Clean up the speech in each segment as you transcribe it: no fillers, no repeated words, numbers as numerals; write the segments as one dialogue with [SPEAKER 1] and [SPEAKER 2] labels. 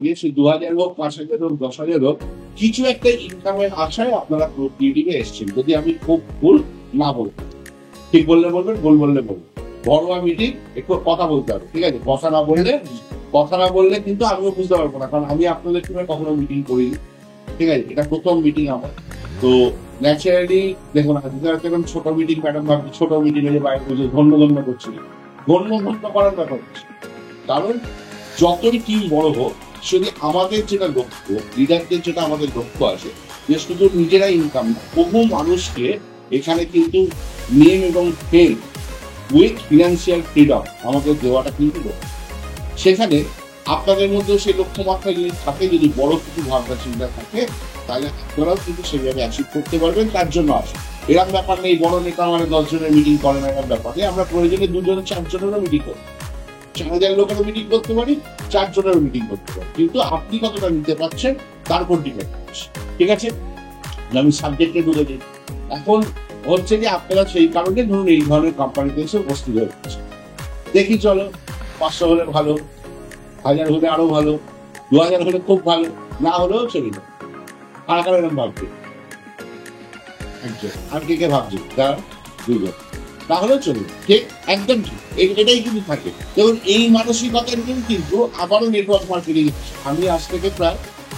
[SPEAKER 1] সে 2000 হোক, 5000 হোক, 10,000 হোক, কিছু একটা ইনকামের আশায় আপনারা ক্রিয়েটিভে এসছেন। যদি আমি খুব ভুল না বলি, ঠিক বললে বলবেন, ভুল বললে বলবেন। বড়োয়া মিটিং, একটু কথা বলতে হবে, ঠিক আছে? কথা না বললে কিন্তু আমিও বুঝতে পারবো না, কারণ আমি আপনাদের সঙ্গে কখনো মিটিং করিনি, ঠিক আছে? এটা প্রথম মিটিং আমার। তো ন্যাচারালি দেখুন, আজকে ছোট মিটিং, ম্যাডাম ভাবছি ছোট মিটিং এ বাইরে বুঝে ধন্য করছি, ধন্য করার ব্যাপার হচ্ছে। কারণ যতই টিম বড় হোক, যদি আমাদের যেটা লক্ষ্য, লিডারদের যেটা আমাদের লক্ষ্য আছে, যে শুধু নিজেরা ইনকাম না, বহু মানুষকে এখানে কিন্তু নেম এবং ফেম উইথ ফিনান্সিয়াল ফ্রিডম আমাদের দেওয়াটা কিন্তু লক্ষ্য। সেখানে আপনাদের মধ্যেও সেই লক্ষ্যমাত্রা যদি থাকে, যদি বড় কিছু ভাবনা চিন্তা থাকে, তাহলে আপনারাও কিন্তু সেইভাবে অ্যাচিভ করতে পারবেন। তার জন্য আসে এরকম ব্যাপার নেই বড় নেতা মানে 10 জনের মিটিং করে না, এরকম ব্যাপার নেই। আমরা প্রয়োজনে 2 জন 4 জনেরও মিটিং করি, 4000 লোকেরও মিটিং করতে পারি, 4 জনেরও মিটিং করতে পারি, কিন্তু আপনি কতটা নিতে পারছেন তার উপর ডিপেন্ড করছে, ঠিক আছে? আমি সাবজেক্টে ঢুকে দিই। এখন হচ্ছে যে আপনারা সেই কারণে ধরুন এই ধরনের কোম্পানিতে এসে উপস্থিত হয়ে যাচ্ছে। দেখি চলো, 500 হলে ভালো, 1000 হলে আরো ভালো, 2000 হলে খুব ভালো, না হলেও চলে যাবে। কারা এরকম ভাবছে? একজন। আর কে ভাবছে? তার 2 জন। তাহলেও চলবে, ঠিক, একদম ঠিক। এটাই কিন্তু থাকে। দেখুন এই মানসিকতার কিন্তু আবারও নেটওয়ার্ক মার্কেটিং। আমি আজ থেকে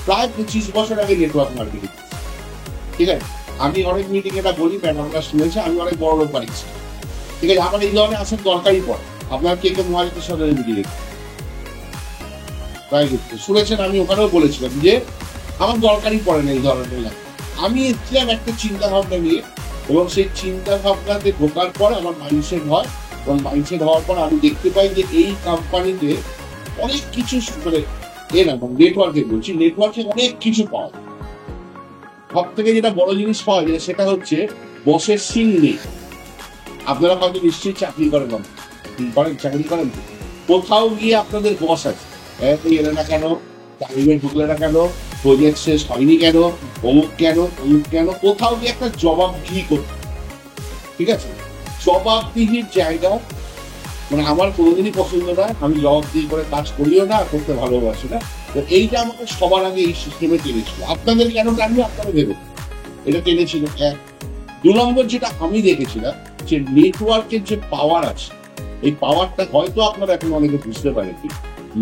[SPEAKER 1] প্রায় 25 বছর আগে নেটওয়ার্ক মার্কেটিং, ঠিক আছে? আমি অনেক মিটিং এটা বলি, ম্যাডামরা শুনেছে, আমি অনেক বড় লোক বানিয়েছি, ঠিক আছে? আমার এই ধরনের আসার দরকারই পড়ে। আপনার কে মহাজাতির সদরের মিটিং শুনেছেন, আমি ওখানেও বলেছিলাম যে আমার দরকারই পড়ে না এই ধরনের। আমি এসেছিলাম একটা চিন্তা ভাবনা নিয়ে, এবং সেই চিন্তা ভাবনাতে ঢোকার পর আমার মাইন্ডসেট হয়, এবং মাইন্ডসেট হওয়ার পর আমি দেখতে পাই যে এই কোম্পানিতে অনেক কিছু, মানে নেটওয়ার্কে বলছি, নেটওয়ার্কে অনেক কিছু পাওয়া যায়। সব থেকে যেটা বড় জিনিস পাওয়া যায় সেটা হচ্ছে বসের সিং নেই। আপনারা হয়তো নিশ্চয়ই চাকরি করেন, চাকরি করেন, কোথাও গিয়ে আপনাদের বস আছে, এলে না কেন, টাইমে ঢুকলে না কেন, প্রজেক্ট শেষ হয়নি কেন, অমুক কেন, কোথাও গিয়ে একটা জবাবদিহি করতে, ঠিক আছে? জবাবদিহির জায়গা মানে আমার কোনোদিনই পছন্দ নয়, আমি জবাবদিহি করে কাজ করিও না, করতে ভালোবাসি না। তো এইটা আমাকে সবার আগে এই সিস্টেমে টেনেছিল। আপনাদের কেন টানবে আপনারা ভেবে, এটা টেনেছিল 1। 2 নম্বর যেটা আমি দেখেছিলাম, যে নেটওয়ার্কের যে পাওয়ার আছে, এই পাওয়ারটা হয়তো আপনারা এখন অনেকে বুঝতে পারেনি।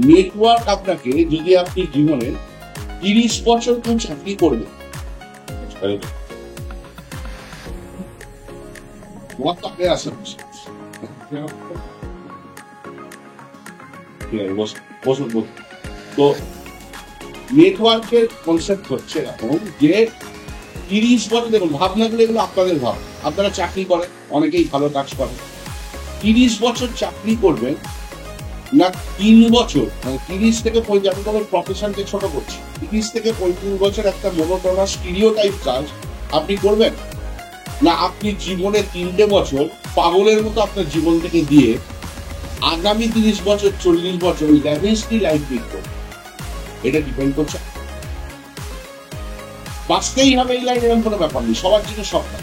[SPEAKER 1] নেটওয়ার্ক আপনাকে, যদি আপনি জীবনে 30 বছর কেউ চাকরি করবে, তো নেটওয়ার্কের কনসেপ্ট হচ্ছে এরকম যে 30 বছর, দেখুন ভাবনাগুলো এগুলো আপনাদের ভাব, আপনারা চাকরি করেন, অনেকেই ভালো কাজ করেন, 30 বছর চাকরি করবেন না 3 বছর, মানে 30 থেকে 35, আমি প্রফেশনকে ছোট করছি, 30 থেকে 35 বছর একটা মনোটোনাস স্টিরিওটাইপ কাজ আপনি করবেন, না আপনি জীবনে 3টে বছর পাগলের মতো আপনার জীবন থেকে দিয়ে আগামী 30 বছর 40 বছর ল্যাভিশলি লাইফ লিড করবেন? এটা ডিপেন্ড করছে। বাঁচতেই হবে এই লাইন, এরকম কোনো ব্যাপার নেই, সবার জন্য সব না।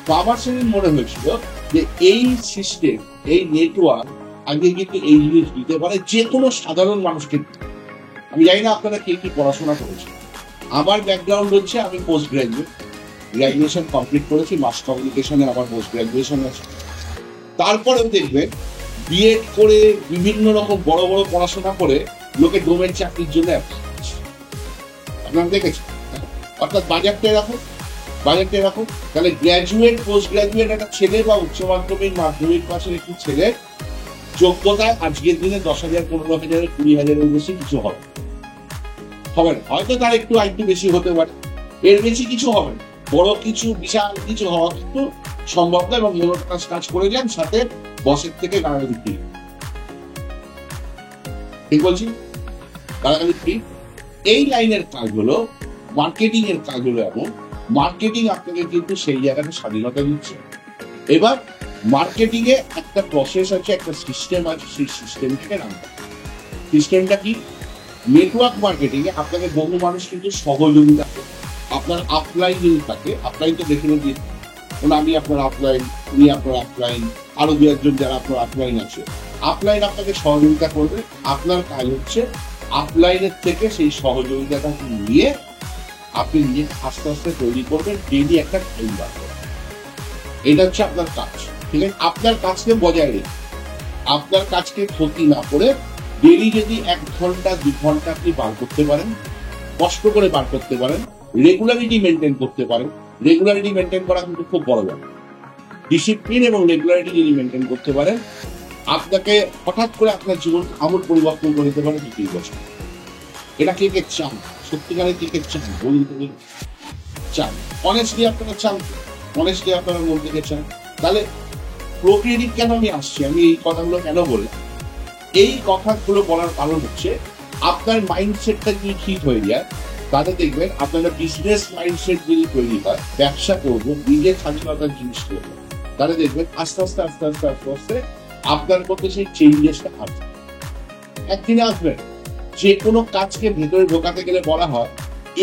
[SPEAKER 1] তো আমার সেদিন মনে হয়েছিল যে এই সিস্টেম, এই নেটওয়ার্ক আগে কিন্তু এই জিনিস দিতে পারে যে কোনো সাধারণ মানুষকে। আমি জানি না আপনারা কে কি পড়াশোনা করেছেন। আমার ব্যাকগ্রাউন্ড হচ্ছে, আমি পোস্ট গ্রাজুয়েশন কমপ্লিট করেছি, মাস কমিউনিকেশনে আমার পোস্ট গ্রাজুয়েশন আছে। তারপরেও দেখবেন বিএড করে বিভিন্ন রকম বড় বড় পড়াশোনা করে লোকে ডোমেন চাকরির জন্য আপনারা দেখেছেন। অর্থাৎ বাজারটা এরকম, তাহলে গ্র্যাজুয়েট, পোস্ট গ্রাজুয়েট একটা ছেলে বা উচ্চ মাধ্যমিক পাশের একটি ছেলে যোগ্যতায় আজকের দিনে 10,000, 15,000, 20,000 বেশি কিছু হবে না। হয়তো তার একটু আইটু বেশি হতে পারে, এর বেশি কিছু হবে না। বড় কিছু, বিশাল কিছু হওয়া কিন্তু সম্ভব না, এবং মনোটোনাস কাজ করে যান, সাথে বসের থেকে গালাগালি ফ্রি। ঠিক বলছি? গালাগালি ফ্রি। এই লাইনের কাজগুলো, মার্কেটিং এর কাজগুলো এমন, মার্কেটিং আপনাকে কিন্তু সেই জায়গাটা স্বাধীনতা দিচ্ছে। এবার মার্কেটিং এ একটা প্রসেস আছে, একটা সিস্টেম আছে, সেই সিস্টেমটাকে রাখতে। সিস্টেমটা কি? নেটওয়ার্ক মার্কেটিং এ আপনাকে বহু মানুষ কিন্তু সহযোগিতা করে। আপনার আপলাইন যদি থাকে, আপলাইন তো দেখে নিয়ে, আমি আপনার আপলাইন, উনি আপনার আপলাইন, আরো 2 একজন যারা আপনার আপলাইন আছে, আপলাইন আপনাকে সহযোগিতা করবে। আপনার কাজ হচ্ছে আপলাইনের থেকে সেই সহযোগিতাটা নিয়ে আপনি নিজে আস্তে আস্তে তৈরি করবেন, ডেইলি একটা টাইম বার করবেন। এটা হচ্ছে আপনার কাজ, ঠিক আছে? আপনার কাজকে বজায় রেখে, আপনার কাজকে ক্ষতি না করে ডেইলি যদি 1 ঘন্টা 2 ঘন্টা আপনি বার করতে পারেন, কষ্ট করে বার করতে পারেন, রেগুলারিটি মেনটেন করতে পারেন। রেগুলারিটি মেনটেন করা কিন্তু খুব বড় ব্যাপার। ডিসিপ্লিন এবং রেগুলারিটি যদি মেনটেন করতে পারেন, আপনাকে হঠাৎ করে আপনার জীবন আমূল পরিবর্তন করে দিতে পারে 2-3 বছর। এটা কে কে চান? সত্যিকারের কে কে চান? বলুন তো, চান? অনেস্টলি আপনারা চান? অনেস্টলি আপনারা মন থেকে চান? তাহলে প্রক্রিয়েটিভ কেন আমি আসছি, আমি এই কথাগুলো কেন বললাম? এই কথাগুলো বলার কারণ হচ্ছে আপনার মাইন্ডসেটটা যদি ঠিক হয়ে যায়, তাহলে দেখবেন আপনারা বিজনেস মাইন্ডসেট যদি তৈরি হয়, ব্যবসা করবো, নিজের স্বাধীনতার জিনিস করবো, তাহলে দেখবেন আস্তে আস্তে আস্তে আস্তে আস্তে আস্তে আপনার মধ্যে সেই চেঞ্জেসটা আসবে। একদিনে আসবেন। যে কোনো কাজকে ভেতরে ঢোকাতে গেলে বলা হয়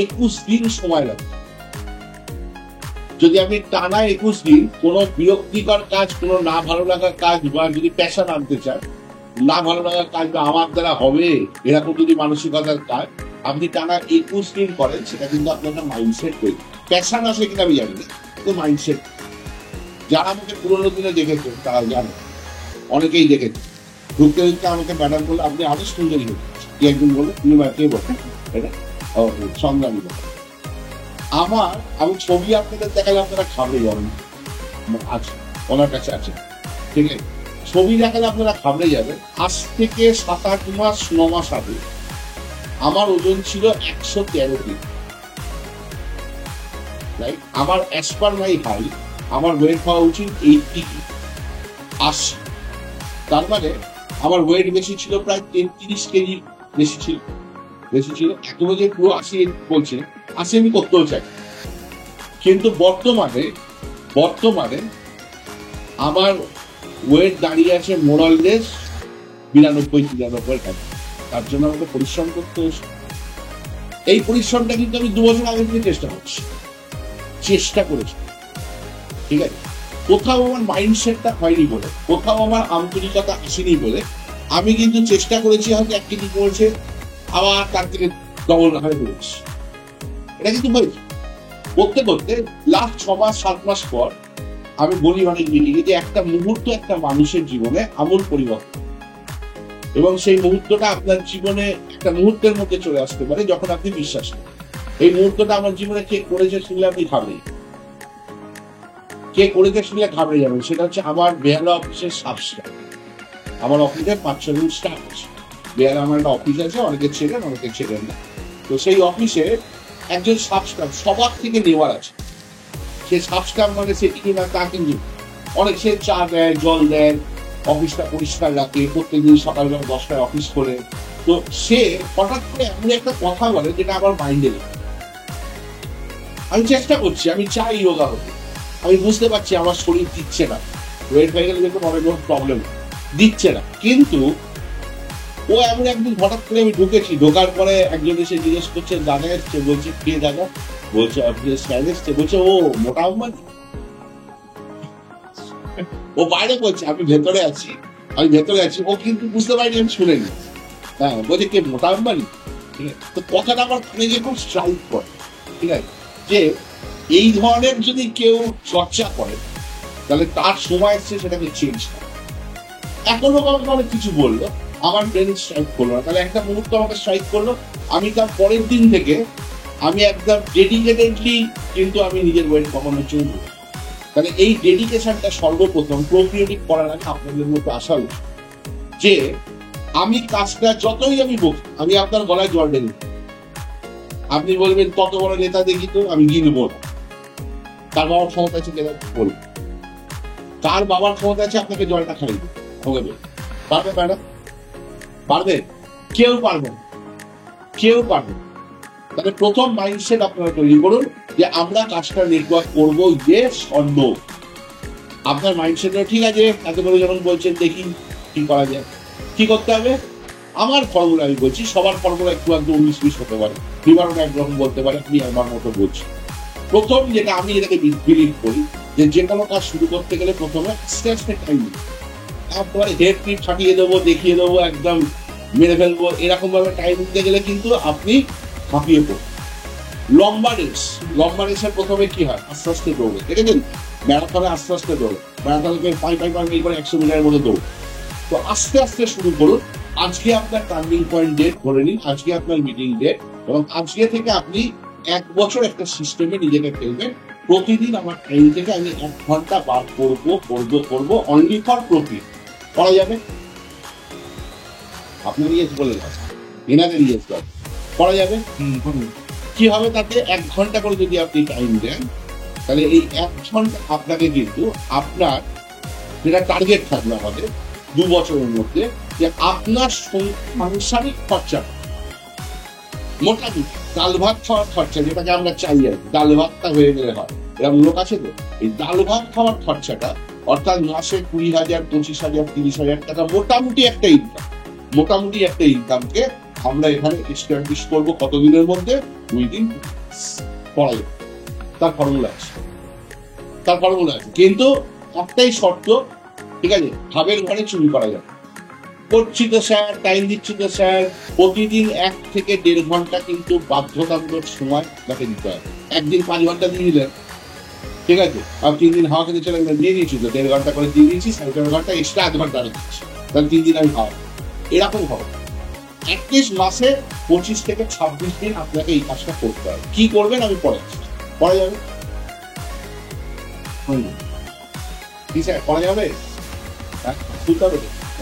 [SPEAKER 1] 21 দিন সময় লাগে। যদি আপনি টানা 21 দিন কোনো বিরক্তিকর কাজ, কোনো না ভালো লাগার কাজ, বা যদি প্যাশন আনতে চান, না ভালো লাগার কাজ বা আমার দ্বারা হবে এরকম যদি মানসিকতার কাজ আপনি টানা 21 দিন করেন, সেটা কিন্তু আপনার একটা মাইন্ডসেট তৈরি। প্যাশন আসে কিনা আমি জানি না, কিন্তু মাইন্ডসেট। যারা আমাকে পুরোনো দিনে দেখেছেন তারা জানে, অনেকেই দেখেছে। ঢুকতে ঢুকতে আমাকে ম্যাডাম বললো আপনি আরো সুন্দরী হয়েছে। কি একজন বললো, তুমি কে বলেন এটা? সংগ্রামী বলে। আমি ছবি আপনাদের দেখালে আপনারা খাবড়ে যাবেন। আছে, ওনার কাছে আছে, ঠিক আছে? ছবি দেখালে আপনারা খাবড়ে যাবেন। আজ থেকে 7-8 মাস 9 মাস আগে আমার ওজন ছিল 113 কেজি। আমার অ্যাজ পার মাই হাইট আমার ওয়েট হওয়া উচিত 80 80। তার মানে আমার ওয়েট বেশি ছিল, প্রায় 33 কেজি বেশি ছিল। এখনো যে পুরো 80 বলছে, 80 আমি করতেও চাই। কিন্তু বর্তমানে আমার ওয়েট দাঁড়িয়ে আছে মোরাললেস 92-93 টাকা। তার জন্য আমাকে পরিশ্রম করতে হচ্ছে। এই পরিশ্রমটা কিন্তু আমি 2 বছর আগে থেকে চেষ্টা করেছি, ঠিক আছে? কোথাও আমার মাইন্ডসেটটা হয়নি বলে, কোথাও আমার আন্তরিকতা আসেনি বলে আমি কিন্তু চেষ্টা করেছি, হয়তো 1 কেজি করেছে, আবার তার থেকে ডবল হারে করেছি। এটা কিন্তু হয়েছে করতে করতে লাস্ট 6 মাস 7 মাস পর আমি বলি অনেক মিটিংয়ে যে একটা মুহূর্ত একটা মানুষের জীবনে আমূল পরিবর্তন, এবং সেই মুহূর্তটা আপনার জীবনে একটা মুহূর্তের মধ্যে চলে আসতে পারে যখন আপনি বিশ্বাস করেন। এই মুহূর্তটা আমার জীবনে কে করেছে শুনলে আপনি ঘাবড়ে, কে করেছে শুনলে ঘাবড়ে যাবেন। সেটা হচ্ছে আমার বেহালা অফিসের স্টাফ। আমার অফিসের 5-6 জন স্টাফ আছে। বেহালা আমার একটা অফিস আছে, অনেকে ছেড়েন অনেকে ছেড়েন না। তো সেই অফিসে একজন স্টাফ সবার থেকে নেওয়ার আছে। সে স্টাফ মানে সে কি না তা কিন্তু অনেক, সে চা দেয়, জল দেয়, অফিসটা পরিষ্কার রাখে, প্রত্যেকদিন সকালবেলা 10টায় অফিস করে। তো সে হঠাৎ করে এমন একটা কথা বলে যেটা আমার মাইন্ডে নেই। আমি চেষ্টা করছি, আমি চাই যোগা হতে, আমি বুঝতে পারছি আমার শরীর দিচ্ছে না, ওয়েট হয়ে গেলে দেখুন অনেক প্রবলেম দিচ্ছে না। কিন্তু ও এমন একদিন হঠাৎ করে আমি ঢোকার পরে একজন এসে জিজ্ঞেস করছে, দাদা এসছে, বলছে কে দাদা? বলছে স্যার এসছে। বলছে ও মোটা আম্বানি? ও বাইরে বলছে আমি ভেতরে আছি। ও কিন্তু বুঝতে পারিনি, আমি শুনেনি। হ্যাঁ, বলছে কে মোটা আম্বানি? ঠিক আছে, তো কথাটা আমার কানে যে খুব স্ট্রাইক করে, ঠিক আছে, যে এই ধরনের যদি কেউ চর্চা করে তাহলে তার সময় এসছে সেটাকে চেঞ্জ করে। এখনো আমাকে অনেক কিছু বললো, আমার ব্রেন স্ট্রাইক করলো না, তাহলে একটা মুহূর্ত আমাকে স্ট্রাইক করলো। আমি তার পরের দিন থেকে আমি একদম ডেডিকেটেডলি কিন্তু আমি নিজের ওয়েট কমানোর জন্য। তাহলে এই ডেডিকেশনটা সর্বপ্রথম প্রক্রিয়েটিভ করার আগে আপনাদের মধ্যে আসা উচিত, যে আমি কাজটা যতই আমি বলি, আমি আপনার গলায় জল ঢেলি। আপনি বলবেন কত বড় নেতা দেখি তো, আমি গিলবো না। তার বাবার ক্ষমতা আছে কেন বলবো? তার বাবার ক্ষমতা আছে আপনাকে জলটা খাইয়ে হবে, পারবে ম্যাডাম? পারবে? কেউ পারবে না, কেউ পারবে। তাহলে প্রথম মাইন্ডসেট আপনারা তৈরি করুন যে আমরা কাজটা নেটওয়ার্ক করবো, ইয়েস অর নো। আপনার মাইন্ডসেট ঠিক আছে, এত করে যখন বলছেন দেখি কি করা যায়, কি করতে হবে। আমার ফর্মুলা আমি বলছি, সবার ফর্মুলা একটু 19-20 হতে পারে, বিবরণ একরকম বলতে পারে, আপনি আমার মতো বলছি। প্রথম যেটা আমি এটাকে বিলিভ করি, যে কোনো কাজ শুরু করতে গেলে প্রথমে আস্তে আস্তে টাইম, তারপরে হেড ক্লিপ ছাটিয়ে দেবো, দেখিয়ে দেবো, একদম মেরে ফেলবো এরকম ভাবে টাইম দিতে গেলে কিন্তু আপনি হাঁপিয়ে পড়বেন। লম্বা রেসের প্রথমে কি হয়, আস্তে আস্তে দৌড়ে, দেখেছেন ম্যারাথনে আস্তে আস্তে দৌড়ে, ম্যারাথনে 5 মিনিট করে 100 মিটারের মধ্যে দৌড়। তো আস্তে আস্তে শুরু করুন। আজকে আপনার টার্নিং পয়েন্ট ডেট ধরে নিন, আজকে আপনার মিটিং ডেট, এবং আজকে থেকে আপনি 1 বছর একটা সিস্টেমে নিজেকে ফেলবেন। প্রতিদিন আমার টাইম থেকে আমি 1 ঘন্টা বার করবো অনলি ফর প্রফিট। করা যাবে? আপনি ইয়েস বলে দেন, এনাকে ইয়েস করা যাবে। কি হবে তাতে? 1 ঘন্টা করে যদি আপনি টাইম দেন, তাহলে এই 1 ঘন্টা আপনাকে কিন্তু আপনার যেটা টার্গেট থাকবে আমাদের 2 বছরের মধ্যে, যে আপনার সাংসারিক খরচা, মোটামুটি ডাল ভাত খাওয়ার খরচা, যেটাকে আমরা চাই আর ডাল ভাতটা হয়ে গেলে হয়, এরকম লোক আছে তো, এই ডাল ভাত খাওয়ার খরচাটা অর্থাৎ মাসে 20,000, 25,000, 30,000 টাকা মোটামুটি একটা ইনকামকে আমরা এখানে এস্টাবলিশ করবো কতদিনের মধ্যে? 2 দিন পড়া যাবে। তার ফর্মুলা আছে, কিন্তু একটাই শর্ত, ঠিক আছে, ভাবের ঘরে চুরি করা যাবে। করছি তো স্যার, টাইম দিচ্ছি তো স্যার, প্রতিদিন 1 থেকে 1.5 ঘন্টা কিন্তু বাধ্যতামূলক সময় তাকে দিতে হবে। একদিন 5 ঘন্টা দিয়ে দিলেন, ঠিক আছে, আর 3 দিন হাওয়া খেতে চলে গেলেন, দিয়ে দিয়েছি তো 1.5 ঘন্টা করে দিয়ে দিয়েছি, 4.5 ঘন্টা এক্সট্রা 1 ঘন্টা আরো দিচ্ছি, তাহলে 3 দিন আমি খাওয়া। এরকম হবে। অ্যাটলিস্ট মাসে 25 থেকে 26 দিন আপনাকে এই কাজটা করতে হবে। কি করবেন আমি পরে করা যাবে? করা যাবে? বুঝতে হবে,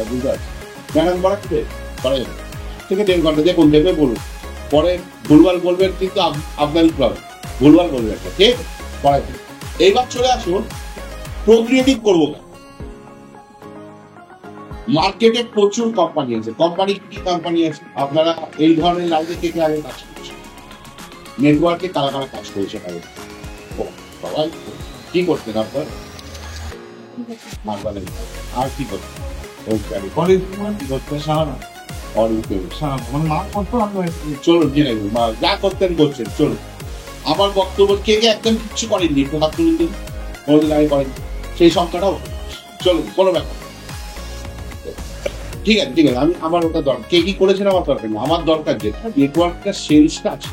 [SPEAKER 1] বুঝতে পারছি। ম্যাডাম বাড়াচ্ছে, করা যাবে থেকে 1.5 ঘন্টা, দেখুন দেখবে বলুন, পরে ভুলভাল বলবেন কিন্তু আপনারই প্রবলেম, ভুলভাল বলবেন একটা, ঠিক করা যাবে। এইবার চলে আসুন প্রোগ্রেটিভ করবো না। মার্কেটে প্রচুর কোম্পানি আছে। কি কোম্পানি আছে? আপনারা এই ধরনের লাইনে কে কে আগে কাজ করছে, নেটওয়ার্কে কারা কারা কাজ করেছে আগে? সবাই কি করতেন আপনার? মার্কেটে আর কি করতেন? চলুন জেনে যা করতেন করছেন, চলুন। আমার বক্তব্য কে কে একদম কিচ্ছু করেননি, হাত তুলে দিন, কোনোদিন আগে করেন, সেই সংখ্যাটাও চলুন, কোনো ব্যাপার। ঠিক আছে, আমি আমার ওটা দরকার, কে কি করেছেন আমার দরকার নেই, আমার দরকার যেটা নেটওয়ার্কটা সেলসটা আছে।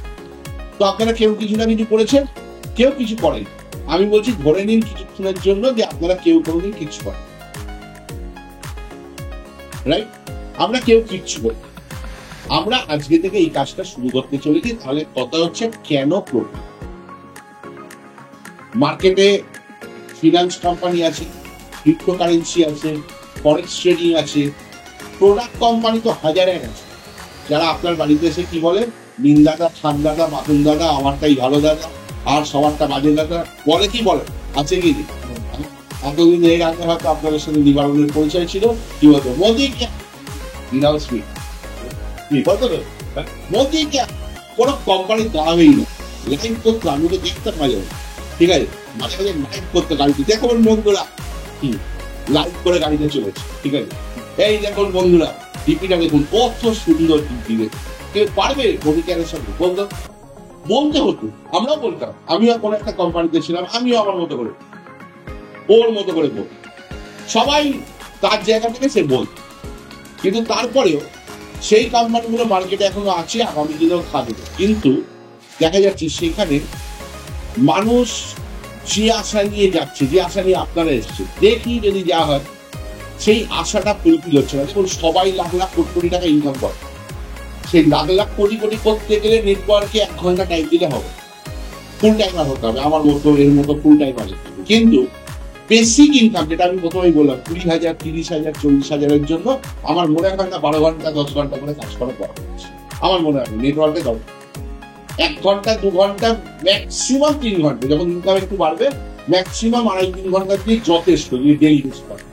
[SPEAKER 1] তো আপনারা কেউ কিছু না কিছু করেছেন, কেউ কিছু করেন। আমি বলছি ধরে নিন কিছুক্ষণের জন্য যে আপনারা কেউ কোনোদিন কিছু করেন, রাইট? আমরা কেউ কিচ্ছু করি। আমরা আজকে থেকে এই কাজটা শুরু করতে চলেছি। তাহলে কথা হচ্ছে কেন প্রফিট? মার্কেটে ফিনান্স কোম্পানি আছে, ক্রিপ্টোকারেন্সি আছে, ফরেক্স ট্রেডিং আছে, প্রোডাক্ট কোম্পানি তো হাজারে আছে, যারা আপনার বাড়িতে এসে কি বলে, নিন্দাদা, ঠান্দাদা, বাতুন দাদা, আমারটাই ভালো দাদা, আর সবারটা বাজে দাদা, বলে কি বলে, আছে কি? এতদিন এর আগে হয়তো আপনাদের সাথে নিবারণের পরিচয় ছিল, কি বলতো, মোদি কে মোদি কে, কোনো কোম্পানির দাঁড়াবেই না। লাইন করতো, আমি তো দেখতে পাই, ঠিক আছে, মাঝে মাঝে লাইভ করতো গাড়িতে, দেখুন বন্ধুরা লাইভ করে গাড়িতে চলেছে, ঠিক আছে, এই দেখুন বন্ধুরা ডিপিটা দেখুন, কত সুন্দর ডিপি। কেউ পারবে মোদিকের সঙ্গে বলতে হতো, আমরাও বলতাম, আমিও কোনো একটা কোম্পানিতে ছিলাম, আমিও আমার মতো করে ওর মতো করে বল, সবাই তার জায়গা থেকে সে বল, কিন্তু তারপরেও সেই কোম্পানিগুলো মার্কেটে এখনো আছে, আগামী দিনেও থাকবে। কিন্তু দেখা যাচ্ছে সেখানে মানুষ যে আশা নিয়ে যাচ্ছে, যে আশা নিয়ে আপনারা এসছে, দেখি যদি যা হয় সেই আশাটা ফুলফিল হচ্ছে না। দেখুন সবাই লাখ লাখ কোটি কোটি টাকা ইনকাম করে, সেই লাখ লাখ কোটি কোটি করতে গেলে নেটওয়ার্কে 1 ঘন্টা টাইম দিলে হবে, ফুল টাইমার হতে হবে, আমার মতো এর মতো ফুল টাইমার। কিন্তু বেসিক ইনকাম যেটা আমি প্রথমেই বললাম, 20,000, 30,000, 40,000-এর জন্য আমার মনে হয় না 12 ঘন্টা 10 ঘন্টা করে কাজ করা দরকার। আমার মনে হয় নেটওয়ার্কে দরকার 1 ঘন্টা 2 ঘন্টা, ম্যাক্সিমাম 3 ঘন্টা, যখন ইনকাম একটু বাড়বে ম্যাক্সিমাম 2.5-3 ঘন্টা দিয়ে যথেষ্ট, ডেইলি ইউজ করা,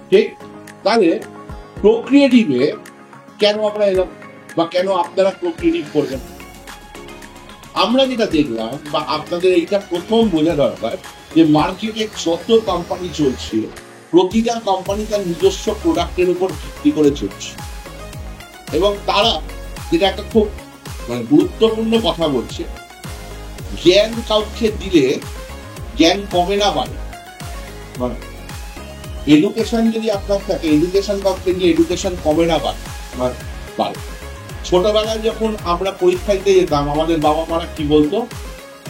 [SPEAKER 1] ঠিক? তাহলে প্রোক্রিয়েটিভে কেন আমরা এলাম, বা কেন আপনারা প্রোক্রিয়েটিভ করবেন? আমরা যেটা দেখলাম, বা আপনাদের এইটা প্রথম বোঝা দরকার, যে মার্কেটে যত কোম্পানি চলছে, প্রতিটা কোম্পানি তার নিজস্ব প্রোডাক্টের উপর ভিত্তি করে চলছে, এবং তারা যেটা একটা খুব গুরুত্বপূর্ণ কথা বলছে, জ্ঞান কাউকে দিলে জ্ঞান কমে না বাড়ে। এডুকেশন যদি আপনার থাকে, এডুকেশন কাউকে দিলে এডুকেশন কমে না বাড়ে। আমার বাড়ে। ছোটবেলায় যখন আমরা পরীক্ষা দিতে যেতাম, আমাদের বাবা মারা কি বলতো,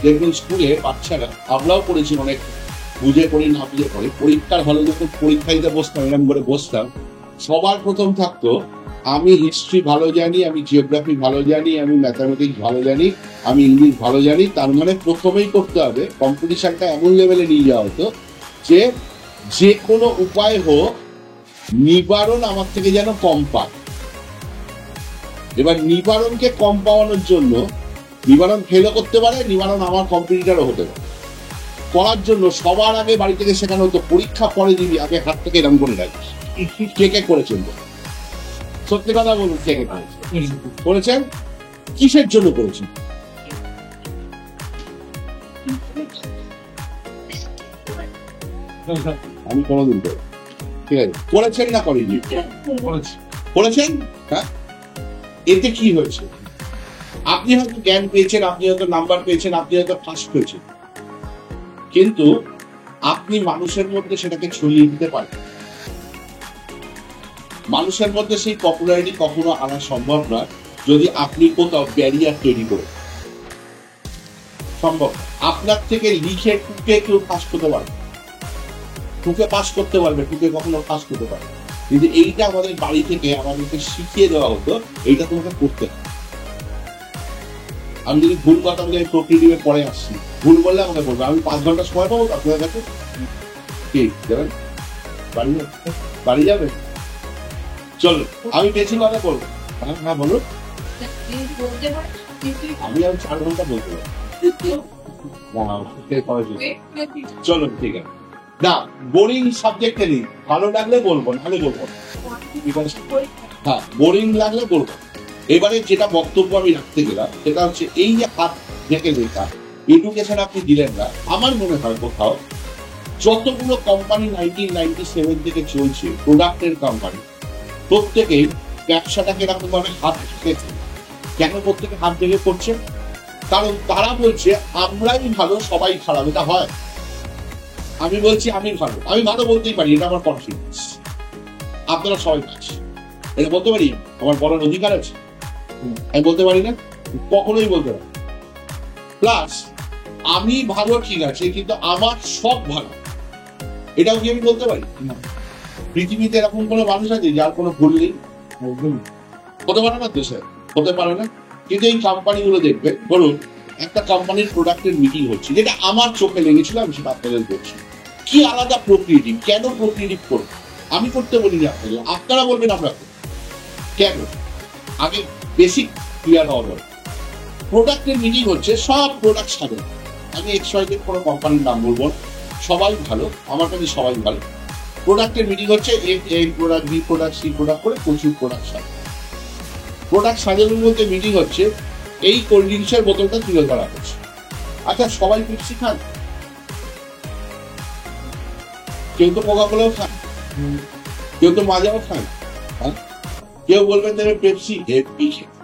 [SPEAKER 1] দেখবেন স্কুলে বাচ্চারা, আমরাও পড়েছি অনেক, বুঝে পড়ি না বুঝে পড়ি, পরীক্ষার হলে যখন পরীক্ষা দিতে বসতাম, এরকম করে বসতাম, সবার প্রথম থাকতো আমি হিস্ট্রি ভালো জানি, আমি জিওগ্রাফি ভালো জানি, আমি ম্যাথামেটিক্স ভালো জানি, আমি ইংলিশ ভালো জানি। তার মানে প্রথমেই করতে হবে, কম্পিটিশনটা এমন লেভেলে নিয়ে যাওয়া হতো যে যে কোনো উপায় হোক নিবারণ আমার থেকে যেন কম পায়। এবার নিবারণকে কম পাওয়ানোর জন্য, নিবারণ ফেলও করতে পারে, নিবারণ আমার কম্পিটিটরও হতে পারে, করার জন্য সবার আগে বাড়ি থেকে শেখানো হতো পরীক্ষা পরে দিবি, আগে হাত থেকে এরকম করে রাখিস। কে কে করেছেন? সত্যি কথা বলুন, কে কে করেছেন? কিসের জন্য করেছেন? আমি কোনোদিন করি, ঠিক আছে, করেছেন না করেনি? করেছেন। হ্যাঁ, এতে কি হয়েছে? আপনি হয়তো জ্ঞান পেয়েছেন, আপনি হয়তো নাম্বার পেয়েছেন, আপনি হয়তো ফার্স্ট হয়েছেন, কিন্তু আপনি মানুষের মধ্যে সেটাকে ছড়িয়ে দিতে পারেন। মানুষের মধ্যে সেই পপুলারিটি কখনো আনা সম্ভব নয় যদি আপনি কোথাও ব্যারিয়ার তৈরি করেন। সম্ভব। আপনার থেকে লিখে টুকে কেউ পাস করতে পারবে, টুকে পাস করতে পারবে, টুকে কখনো পাস করতে পারবে, কিন্তু এইটা আমাদের বাড়ি থেকে আমাদেরকে শিখিয়ে দেওয়া হতো, এইটা তোমাকে করতে হবে। আমি যদি ভুল কথা বলে প্রকৃতিকে পরে আসছি, ভুল বললে আমাকে বলবে, আমি 5 ঘন্টা সময় পাবো আপনাদের কাছে, কি যাবেন? বাড়ি যাবে? চলো, আমি পেয়েছি কথা বলবো। হ্যাঁ বলুন। আমি 4 ঘন্টা বলতে পারি। চলো ঠিক আছে। না, বোরিং সাবজেক্টে নেই, ভালো লাগলে বলবো, নাহলে বলবো। হ্যাঁ, বোরিং লাগলে বলবো। এবারে যেটা বক্তব্য আমি রাখতে গেলাম সেটা হচ্ছে, এই যে হাত ঢেকে লেখা এডুকেশন আপনি দিলেন না। আমার মনে হয় কোথাও যতগুলো কোম্পানি 1997 থেকে চলছে, প্রোডাক্টের কোম্পানি, প্রত্যেকেই ব্যবসাটাকে এরকম ভাবে হাত ঢেকেছে। কেন প্রত্যেকে হাত ঢেকে করছে? কারণ তারা বলছে আমরাই ভালো, সবাই খারাপ। এটা হয়? আমি বলছি আমি ভালো, আমি ভালো বলতেই পারি, এটা আমার কনফিডেন্স। আপনারা সবাই পাচ্ছি, এটা বলতে পারি, আমার বলার অধিকার আছে। আমি বলতে পারি না? কখনোই বলতে পারি। প্লাস আমি ভালো, ঠিক আছে, কিন্তু আমার সব ভালো, এটাও কি আমি বলতে পারি? পৃথিবীতে এরকম কোনো মানুষ আছে যার কোনো ভুল নেই? হতে পারে না তো স্যার, হতে পারে না। কিন্তু এই কোম্পানিগুলো দেখবে, ধরুন একটা কোম্পানির প্রোডাক্টের মিটিং হচ্ছে, যেটা আমার চোখে লেগেছিল, আমি সেটা আপনাদের বলছি। কি আলাদা প্রক্রিয়েটিভ, কেন প্রক্রিয়েটিভ করবো? আমি করতে বলিনি আপনাদের, আপনারা বলবেন আমরা কেন। আগে বেসিক ক্লিয়ার হওয়া দরকার। প্রোডাক্টের মিটিং হচ্ছে, সব প্রোডাক্ট সাজানো, আমি এক্সওয়াইজেড কোনো কোম্পানির নাম বলবো না, সবাই ভালো, আমার কাছে সবাই ভালো। প্রোডাক্টের মিটিং হচ্ছে, A product, B product, C product করে প্রচুর প্রোডাক্ট সাজানো। প্রোডাক্ট সাজানোর মধ্যে মিটিং হচ্ছে, এই কোল্ড ড্রিঙ্কসের বোতলটা তুলে ধরা হচ্ছে। আচ্ছা, সবাই পেপসি খান? কেউ তো কোকা-কোলাও খান, কেউ তো মাজাও খান। কেউ বলবেন দেবে পেপসি হেভি খেতে,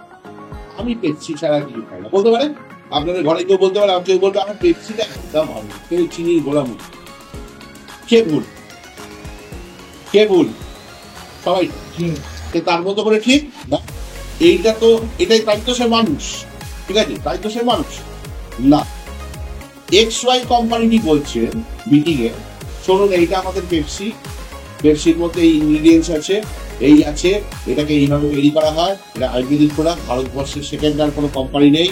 [SPEAKER 1] আমি পেপসি ছাড়া কিছু খাই না, বলতে পারেন। আপনাদের ঘরে কেউ বলতে পারে, কেউ বলবে আমার পেপসিটা একদম ভালো, কেউ চিনির গোলাম। কে ভুল? কে ভুল? সবাই তার মতো করে ঠিক না। এইটা তো, এটাই, তাই তো সে মানুষ, ঠিক আছে, তাই তো সে মানুষ না। XY কোম্পানিটি বলছেন মিটিং এ, শুনুন এইটা আমাদের পেপসি, পেপসির মধ্যে এই ইনগ্রিডিয়েন্টস আছে, এই আছে, এটাকে এইভাবে তৈরি করা হয়, এটা আয়ুর্বেদিক প্রোডাক্ট, ভারতবর্ষের সেকেন্ড আর কোনো কোম্পানি নেই,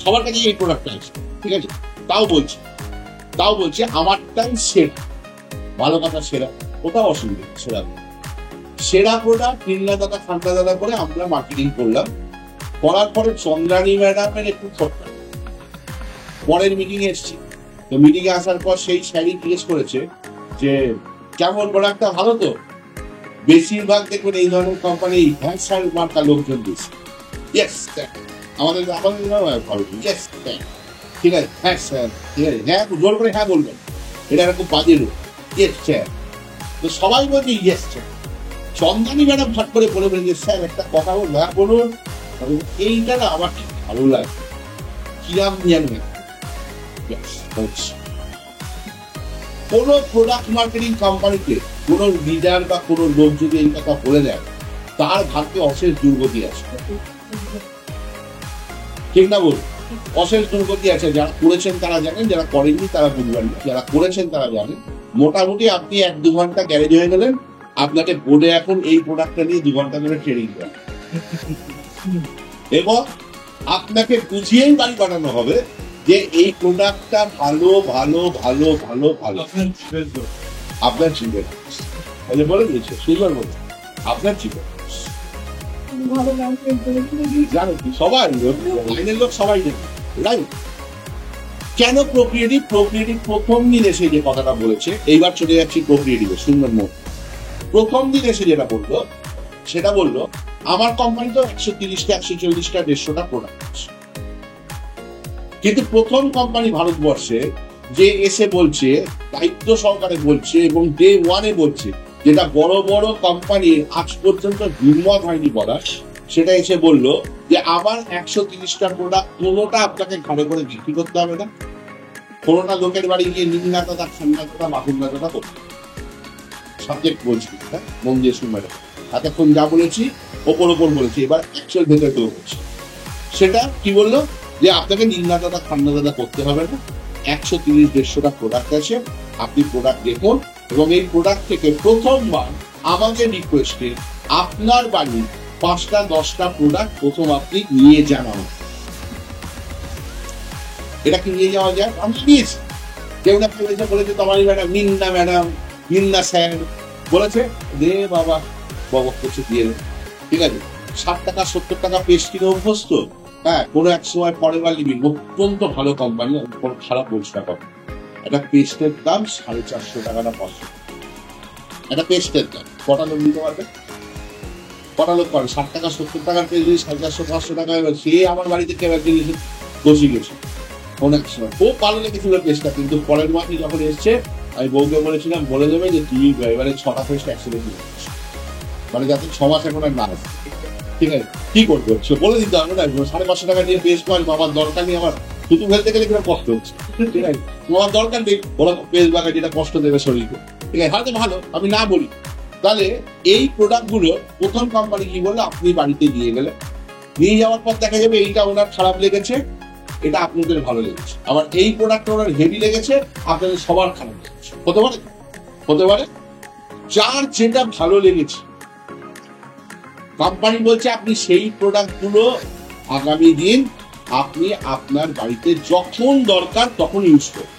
[SPEAKER 1] সবার কাছে এই প্রোডাক্টটা আছে, ঠিক আছে। তাও বলছে আমারটাই সেরা, ভালো কথা, সেরা, কোথাও অসুবিধা, সেরা প্রোডাক্ট নির্লা দাদা, ঠান্ডা দাদা করে আমরা মার্কেটিং করলাম। করার পরে চন্দ্রানী ম্যাডামের একটু খটকা। পরের মিটিং এ এসছি, তো মিটিং এ আসার পর সেই স্যারই জিজ্ঞেস করেছে যে কেমন প্রোডাক্টটা, ভালো তো? বেশিরভাগ দেখবেন এই ধরনের কোম্পানি হ্যাঁ স্যার মার্কা লোকজন দিচ্ছে, ইয়েস স্যার, আমাদের ভালো, ইয়েস স্যার, ঠিক আছে, হ্যাঁ স্যার, ঠিক আছে, হ্যাঁ জোর করে হ্যাঁ বলবেন, এটা একটা খুব বাজে লোক, ইয়েস স্যার। তো সবাই বলছে ইয়েস স্যার। চন্দ্রানী ম্যাডাম ফট করে বলে যে স্যার একটা কথা বলুন, এইটা না আমার ঠিক ভালো লাগে, কিরাম জানবেন। কোন প্রোডাক্ট মার্কেটিং কোম্পানিতে কোন লিডার বা কোন লোক যদি এই কথা বলে দেয়, তার ভাগ্যে অশেষ দুর্গতি আছে, ঠিক না বলুন? অশেষ দুর্গতি আছে। যারা করেছেন তারা জানেন, যারা করেননি তারা বুঝবেন না। যারা করেছেন তারা জানেন। মোটামুটি আপনি 1-2 ঘন্টা গ্যারেজ হয়ে গেলেন, আপনাকে বোর্ডে এখন এই প্রোডাক্টটা নিয়ে 2 ঘন্টা ধরে ট্রেনিং দেয় এবং আপনাকে বুঝিয়েই বাড়ি বানানো হবে যে এই প্রোডাক্টটা ভালো ভালো ভালো ভালো ভালো আপনার জীবন বলে দিয়েছে সুন্দর বলে আপনার জীবন জানো কি সবাই লাইনের লোক সবাই জানে, রাইট? কেন প্রক্রিয়েটিভ? প্রক্রিয়েটিভ প্রথম দিন এসে যে কথাটা বলেছে, এইবার চলে যাচ্ছি প্রক্রিয়েটিভ সুন্দর মত। প্রথম দিন এসে যেটা বললো সেটা বললো আমার কোম্পানি তো 130টা 140টা 150টা প্রোডাক্ট আছে, কিন্তু প্রথম কোম্পানি ভারতবর্ষে যে এসে বলছে, দায়িত্ব সহকারে বলছে এবং ডে ওয়ানে বলছে, যেটা বড় বড় কোম্পানি আজ পর্যন্ত হিম্মত হয়নি বলার, সেটা এসে বললো যে আমার 130টা প্রোডাক্ট কোনোটা আপনাকে ঘরে করে বিক্রি করতে হবে না, কোনোটা লোকের বাড়ি গিয়ে নিম্নাততা খান্নাততা মাহুন্নাততা করতে। সাবজেক্ট বলছি, হ্যাঁ, মন দিয়ে শুনবেন। এতক্ষণ যা বলেছি ওপর বলেছি, এবার অ্যাকচুয়াল ভেতরে তো বলছি। সেটা কি বললো যে আপনাকে নিম্নাততা খান্নাততা করতে হবে না, 130-150টা প্রোডাক্ট আছে, আপনি প্রোডাক্ট দেখুন এবং এই প্রোডাক্ট থেকে প্রথমবার আমাদের রিকোয়েস্টে আপনার বাড়ির 5টা-10টা প্রোডাক্ট প্রথম আপনি নিয়ে যান। এটা কি নিয়ে যাওয়া যায়? আমি নিয়েছি। কেউ না কেউ এসে বলেছে তোমারই ম্যাডাম, ম্যাডাম নিন্না স্যার বলেছে দে বাবা কিছু দিয়ে দেবে, ঠিক আছে? 60 টাকা 70 টাকা পেস্ট কিনে অভ্যস্ত। হ্যাঁ, কোনো এক সময় পরের বার লিবিং অত্যন্ত ভালো কোম্পানি, কোনো খারাপ বলছি না। একটা পেস্টের দাম 450 টাকা না 500, একটা পেস্টের দাম কটা লোক নিতে পারবে? কটা লোক পারবে? 60 টাকা 70 টাকার পেস্ট যদি 450-500 টাকা সে আমার বাড়িতে কেউ একদিন এসে বসে গেছে অনেক সময়, খুব ভালো লেগেছিল পেস্টটা, কিন্তু পরের মাসে যখন এসছে আমি বউকে বলেছিলাম বলে দেবে যে তুই এবারে 6টা পেস্ট একসাথে কিনে, মানে যাতে 6 মাস এখন আর না আসে, ঠিক আছে? কি করবো বলে দিতে হবে না, 550 টাকা দিয়ে পেস্ট পাই, আমার দরকার নেই, আমার থুতু ফেলতে গেলে কিরকম কষ্ট হচ্ছে, ঠিক আছে? তোমার দরকার নেই ওরা পেস্ট বাগায় যেটা কষ্ট দেবে শরীরকে, ঠিক আছে? হয়তো ভালো, আমি না বলি। তাহলে এই প্রোডাক্ট গুলো প্রথম কোম্পানি কি বললো, আপনি বাড়িতে নিয়ে গেলে, নিয়ে যাওয়ার পর দেখা যাবে এইটা ওনার খারাপ লেগেছে, এটা আপনাদের ভালো লেগেছে, আবার এই প্রোডাক্টটা ওনার হেভি লেগেছে, আপনাদের সবার খারাপ লেগেছে। হতে পারে যার যেটা ভালো লেগেছে কোম্পানি বলছে আপনি সেই প্রোডাক্ট গুলো আগামী দিন আপনি আপনার বাড়িতে যখন দরকার তখন ইউজ করবেন।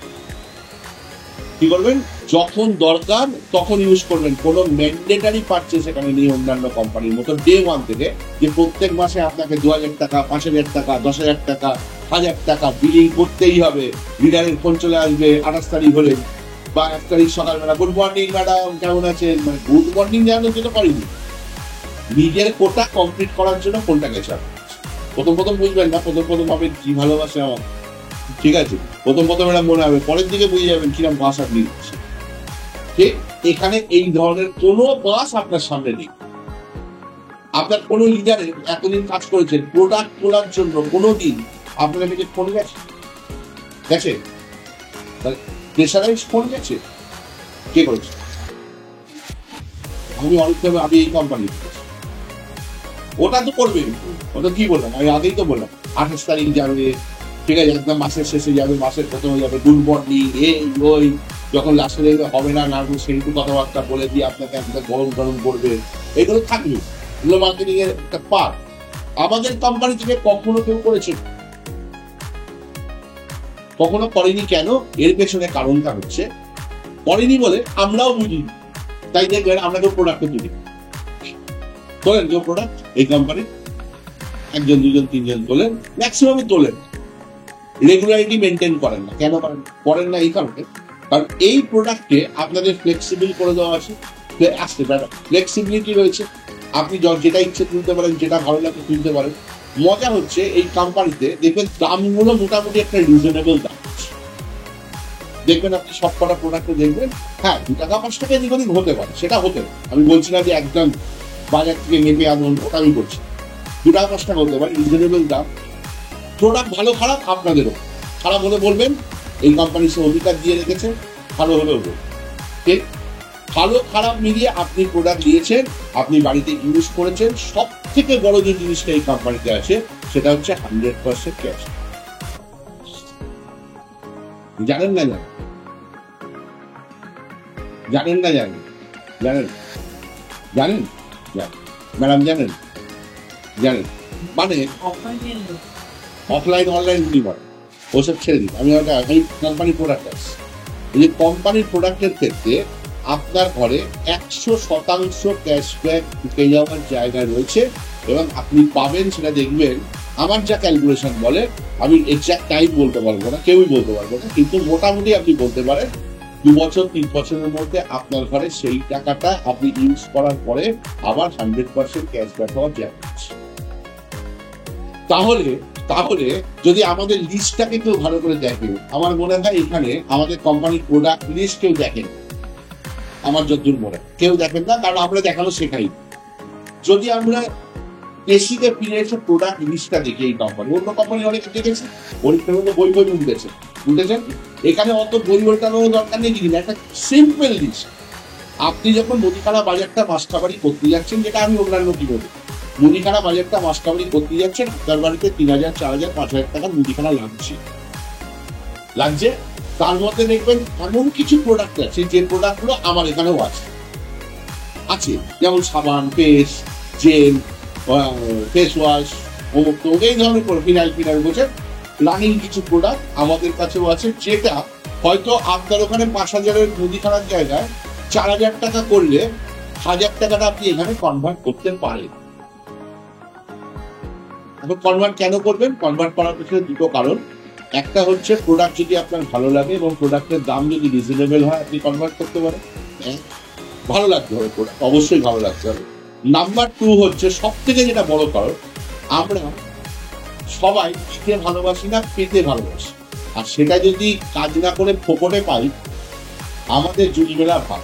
[SPEAKER 1] কি করবেন? যখন দরকার তখন ইউজ করবেন। কোনো ম্যান্ডেটারি পারচেজ এখানে নেই অন্যান্য কোম্পানির মতো ডে ওয়ান থেকে, যে প্রত্যেক মাসে আপনাকে 2000 টাকা 5000 টাকা 10,000 টাকা 1000 টাকা বিলিং করতেই হবে। লিডারের ফোন চলে আসবে 28 তারিখ হলে বা 1 তারিখ সকালবেলা, গুড মর্নিং ম্যাডাম কেমন আছেন, মানে গুড মর্নিং জানানোর জন্য করিনি, নিজের কোটা কমপ্লিট করার জন্য ফোনটা গেছে। প্রথম বুঝবেন না, প্রথম ভাবেন কি ভালোবাসে আমার, ঠিক আছে? প্রথম এটা মনে হবে, পরের দিকে বুঝে যাবেন কিরকম বাস আপনি দিচ্ছে। ঠিক এখানে এই ধরনের কোনো বাস আপনার সামনে নেই। আপনার কোনো লিডারে এতদিন কাজ করেছেন, প্রোডাক্ট তোলার জন্য কোনোদিন আপনার কাছে ফোন গেছে? প্রেশারাইজ ফোন গেছে? কে করেছে? আমি অনেকভাবে আমি এই কোম্পানি, ওটা তো করবে, ওটা কি বললাম আমি আগেই তো বললাম 28 তারিখ যাবে, ঠিক আছে? একদম মাসের শেষে যাবে, মাসের প্রথমে যাবে, গুড মর্নিং এই ওই, যখন লাস্টে দেখবে হবে না না সেইটু কথাবার্তা বলে দিয়ে আপনাকে একটা গরম করবে, এগুলো থাকবে, এগুলো মার্কেটিং এর একটা পার্ট। আমাদের কোম্পানি থেকে কখনো কেউ করেছে? কখনো করেনি। কেন? এর পেছনে কারণটা হচ্ছে করেনি বলে আমরাও বুঝি, তাই দেখবেন আমরা কেউ প্রোডাক্ট তুলি, তোলেন কেউ প্রোডাক্ট এই কোম্পানি, 1 জন 2 জন 3 জন তোলেন, ম্যাক্সিমামই তোলেন, রেগুলারিটি মেনটেন করেন না। কেন করেন না? এই কারণে, কারণ এই প্রোডাক্টে আপনাদের ফ্লেক্সিবল করে দেওয়া আছে, ফ্লেক্সিবিলিটি রয়েছে, আপনি যেটা ইচ্ছে তুলতে পারেন, যেটা ভালো লাগে তুলতে পারেন। মজা হচ্ছে এই কোম্পানিতে দেখবেন দামগুলো মোটামুটি একটা রিজনেবল দাম, দেখবেন আপনি সব কটা প্রোডাক্টে দেখবেন, হ্যাঁ 2 টাকা 5 টাকা এদিক ওদিক হতে পারে, সেটা হতে পারে, আমি বলছি না যে একদম বাজার থেকে মেপে আনুন, ওটা আমি বলছি 2 টাকা 5 টাকা হতে পারে, রিজনেবল দাম। প্রোডাক্ট ভালো খারাপ আপনাদেরও, খারাপ হলে বলবেন, এই কোম্পানি সে অধিকার দিয়ে রেখেছে, ভালো হলেও বলবেন, ঠিক? ভালো খারাপ মিলিয়ে আপনি প্রোডাক্ট নিয়েছেন, আপনি বাড়িতে ইউজ করেছেন, সব থেকে বড় যে জিনিসটা এই কোম্পানিতে আছে সেটা হচ্ছে 100% ক্যাশ। জানেন না জানেন? জানেন না জানেন? জানেন? জানেন? ম্যাডাম জানেন? জানেন? মানে অফলাইন অনলাইন বিনিময় ওসব ছেড়ে দিন, আমি কোম্পানি প্রোডাক্ট আছে। এই যে কোম্পানির প্রোডাক্টের ক্ষেত্রে আপনার ঘরে 100% ক্যাশব্যাক ঢুকে যাওয়ার জায়গা রয়েছে এবং আপনি পাবেন, সেটা দেখবেন। আমার যা ক্যালকুলেশন বলে, আমি এক্সাক্ট টাইম বলতে পারবো না, কেউই বলতে পারবো না, কিন্তু মোটামুটি আপনি বলতে পারেন 2 বছর 3 বছরের মধ্যে আপনার ঘরে সেই টাকাটা আপনি ইউজ করার পরে আবার 100% ক্যাশব্যাক হওয়ার জায়গা আছে। তাহলে যদি আমাদের লিস্টটাকে কেউ ভালো করে দেখে, আমার মনে হয় এখানে আমাদের কোম্পানির প্রোডাক্ট লিস্ট কেউ দেখেন, আমার যতদূর মনে কেউ দেখেন না, কারণ আমরা দেখানো শেখাই। যদি আমরা বেশিকে ফিরে এসে প্রোডাক্ট লিস্টটা দেখি, এই কোম্পানি অন্য কোম্পানি অনেক দেখেছি, পরীক্ষার মধ্যে বই বুঝেছেন, এখানে অত বই ওঠানোর দরকার নেই। কিন্তু একটা সিম্পল লিস্ট, আপনি যখন মুদিখানা বাজারটা মাসকাবারি করতে যাচ্ছেন, যেটা আমি অন্যান্য কি বলি, মুদিখানা বাজারটা মাসকাবারি করতে যাচ্ছেন, আপনার বাড়িতে 3000, 4000, 5000 টাকার মুদিখানা লাগছে, তার মধ্যে দেখবেন এমন কিছু প্রোডাক্ট আছে যে প্রোডাক্টগুলো আমার এখানেও আছে, যেমন সাবান, পেস্ট, জেল, ফেস ওয়াশ, এই ধরনের ফিনাইল বলছে, রানিং কিছু প্রোডাক্ট আমাদের কাছেও আছে, যেটা হয়তো আপনার ওখানে 5000-এর মুদিখানার জায়গায় 4000 টাকা করলে 1000 টাকাটা আপনি এখানে কনভার্ট করতে পারেন। এখন কনভার্ট কেন করবেন? কনভার্ট করার পিছনে দুটো কারণ। একটা হচ্ছে প্রোডাক্ট যদি আপনার ভালো লাগে এবং প্রোডাক্টের দাম যদি রিজনেবল হয়, আপনি কনভার্ট করতে পারেন। ভালো লাগতে হবে প্রোডাক্ট, অবশ্যই ভালো লাগতে হবে। নাম্বার 2 হচ্ছে সব থেকে যেটা বড় কারণ, আমরা সবাই দিতে ভালোবাসি না, পেতে ভালোবাসি। আর সেটা যদি কাজ না করে ফোকটে পাই, আমাদের জুড়ি মেলা ভাব।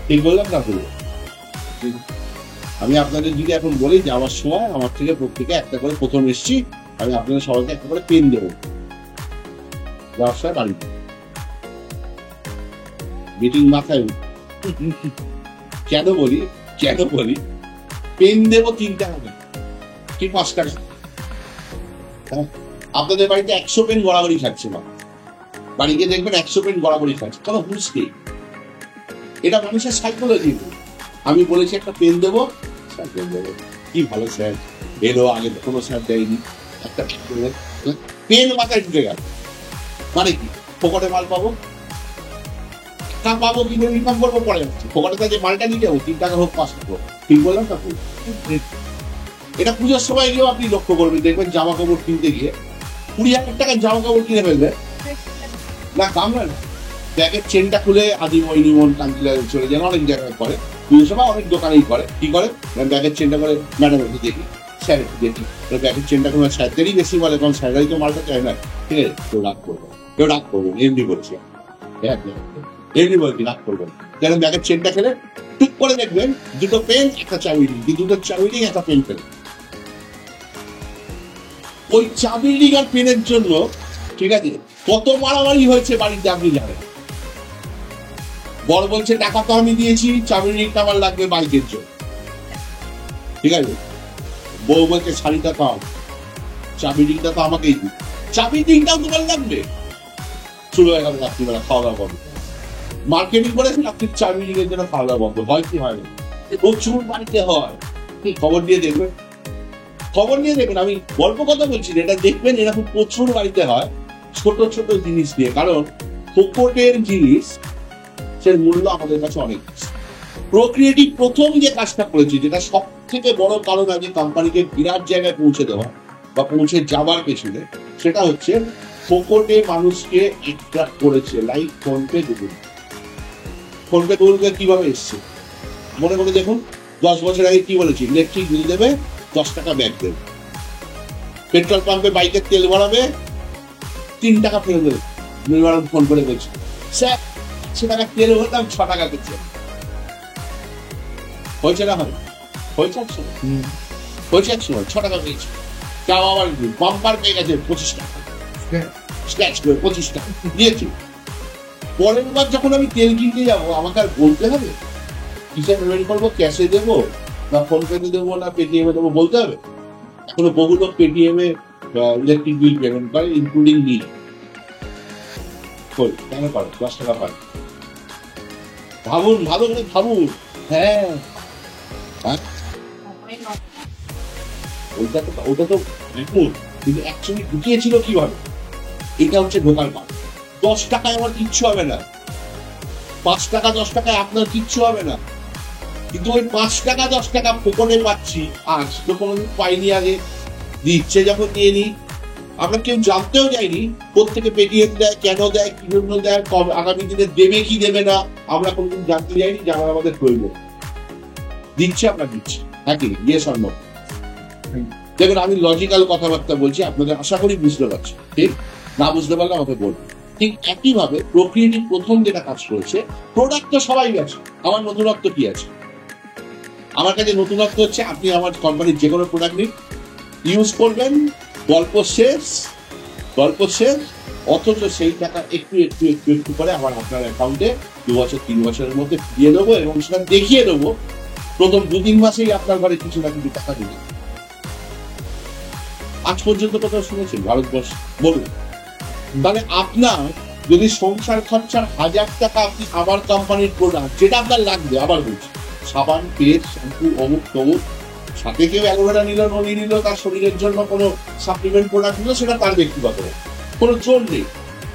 [SPEAKER 1] ঠিক বললাম না? বলবো আমি আপনাদের যদি এখন বলি যে আমার সময়, আমার থেকে প্রত্যেকে একটা করে, প্রথম এসছি আমি আপনাদের সবাইকে একটা করে পেন দেবো, ব্যবসায় বাড়ি মিটিং মাথায় কেন বলি পেন দেবো 3 টাকা কি 5 টাকা। আপনাদের বাড়িতে 100 পেন গড়াগড়ি খাচ্ছে না, বাড়িতে দেখবেন 100 পেন গড়াগড়ি খাচ্ছে, কোনো হুঁশ নেই। এটা মানুষের সাইকোলজি। আমি বলেছি একটা পেন দেবো, কি ভালো স্যার এলো, আগে তো কোনো স্যার দেয়নি, একটা পেন মাথায় ঢুকে গেল, মানে কি পকেটে মাল পাবো কিন্তু ইনকাম করবো পরে যাচ্ছে, পকেটে যে মালটা নিয়ে যাবো 3 টাকা হোক 5 টাকা হোক। ঠিক বললাম না? এটা পুজোর সময় গিয়েও আপনি লক্ষ্য করবেন, দেখবেন জামা কাপড় কিনতে গিয়ে 20,000 টাকার জামা কাপড় কিনে ফেলবে না, কামড়ে না, ব্যাগের চেনটা খুলে আদি মইনিমন কান্তিলা চলে যান, অনেক জায়গায় করে, পুজোর সময় অনেক দোকানেই করে। কি করে? ব্যাগের চেনটা করে, ম্যাডাম একটু দেখি, স্যার একটু দেখি, ব্যাগের চেনটা কোনো স্যারদেরই বেশি বলে, কারণ স্যাররাই তো মালটা চায় না। ঠিক আছে, কেউ রাগ করবো এমনি বলছি, এমনি বলছি রাগ করবেন, যেন ব্যাগের চেনটা খেলে টুক করে দেখবেন 2টো পেন, একটা চাবি রিং, 2টো চাবি রিং, একটা পেন ফেলে। ওই চাবি রিং আর পেনের জন্য, ঠিক আছে, কত মারামারি হয়েছে বাড়িতে আপনি জানেন। বড় বলছে টাকা তো আমি দিয়েছি, চাবি রিংটা আমার লাগবে বাইকের জন্য, ঠিক আছে। বউ বলছে শাড়িটা পাও, চাবি রিংটা তো আমাকেই দিই, চাবি রিংটাও তোমার লাগবে। শুরু হয়ে গেল রাত্রিবেলা খাওয়া দাওয়া বন্ধ, মার্কেটিং করেছেন আপনি চাবি রিং এর জন্য খাওয়া দাওয়া বন্ধ। হয় কি হয় না? প্রচুর বাড়িতে হয়। খবর নিয়ে দেখবেন, আমি গল্প কথা বলছি, এটা দেখবেন, এরকম প্রচুর বাড়িতে হয় ছোট ছোট জিনিস দিয়ে। কারণ ফোকটের জিনিস সে মূল্য আমাদের কাছে অনেক বেশি। প্রক্রিয়েটিভ প্রথম যে কাজটা করেছে, যেটা সব থেকে বড় কারণ আজকে কোম্পানিকে বিরাট জায়গায় পৌঁছে দেওয়া বা পৌঁছে যাওয়ার পেছনে, সেটা হচ্ছে ফোকটে মানুষকে অ্যাট্রাক্ট করেছে। লাইক ফোনপে, গুগল কিভাবে এসছে মনে করে দেখুন। 10 বছর আগে কি বলেছি? ইলেকট্রিক বিল দেবে, 10 টাকা ব্যাগ দেবে। পেট্রোল পাম্পে বাইকের তেল ভরাবে, 3 টাকা ফেলে দেবে। ফোন করে বলছি, স্যার 100 টাকা তেল ভরলাম, 6 টাকা দিচ্ছে। হয়েছে না? হয়েছে 6 টাকা পেয়েছি। তাও আবার বাম্পার পেয়ে গেছে 25 টাকা, স্ক্র্যাচ করে 25 টাকা দিয়েছি। পরের বার যখন আমি তেল কিনতে যাবো আমাকে আর বলতে হবে কিসে পেমেন্ট করবো, ক্যাশে দেবো না ফোন পেতে দেবো না পেটিএমে দেবো বলতে হবে? এখনো বহু লোক পেটিএমে ইলেকট্রিক বিল পেমেন্ট করে ইনক্লুডিং মি। কেন করে? 10 টাকা পায়। ভাবুন, ভালো করে ভাবুন। হ্যাঁ, ওটা তো দেখুন, কিন্তু অ্যাকচুয়ালি ঢুকিয়েছিল কিভাবে? এটা হচ্ছে ঢোকার পার। 10 টাকায় আমার কিচ্ছু হবে না, 5 টাকা 10 টাকায় আপনার কিচ্ছু হবে না, কিন্তু ওই 5 টাকা 10 টাকা ফোকনে পাচ্ছি আজ তো কোনোদিন পাইনি আগে। দিচ্ছে যখন নিয়ে নিই, আমরা কেউ জানতেও যাইনি কোত্থেকে পেটিএম দেয়, কেন দেয়, কি জন্য দেয়, আগামী দিনে দেবে কি দেবে না আমরা কোনোদিন জানতে যাইনি, জানার আমাদের প্রয়োজন। দিচ্ছে আমরা দিচ্ছি, হ্যাঁ কি ইয়ে সম্ভব? দেখুন আমি লজিক্যাল কথাবার্তা বলছি, আপনাদের আশা করি বুঝতে পারছি, ঠিক? না বুঝতে পারলে আমাকে বলুন। ঠিক একইভাবে প্রক্রিয়াটি প্রথম যেটা কাজ করেছে, প্রোডাক্ট তো সবাই গেছে, আমার নতুনত্ব কি আছে? আমার কাছে নতুনত্ব হচ্ছে আপনি আমার কোম্পানির যে কোনো প্রোডাক্ট নিন, ইউজ করবেন, গল্প শেষ, গল্প শেষ, অথচ সেই টাকা একটু একটু একটু একটু করে আবার আপনার অ্যাকাউন্টে 2 বছর 3 বছরের মধ্যে দিয়ে দেবো এবং সেটা দেখিয়ে দেবো প্রথম 2-3 মাসেই আপনার ঘরে কিছু না কিছু টাকা দিবে। আজ পর্যন্ত কোথাও শুনেছেন ভারতবর্ষ? বলুন। তাহলে আপনার যদি সংসার খরচার 1000 টাকা আপনি আমার কোম্পানির প্রোডাক্ট যেটা আপনার লাগবে, আবার বলছি, সাবান, পেস্ট, শ্যাম্পু, অমুক তমুক, সাথে কেউ অ্যালোভেরা নিল, ননি নিল, তার শরীরের জন্য কোনো সাপ্লিমেন্ট প্রোডাক্ট নিল, সেটা তার ব্যক্তিগত, কোনো জোর নেই।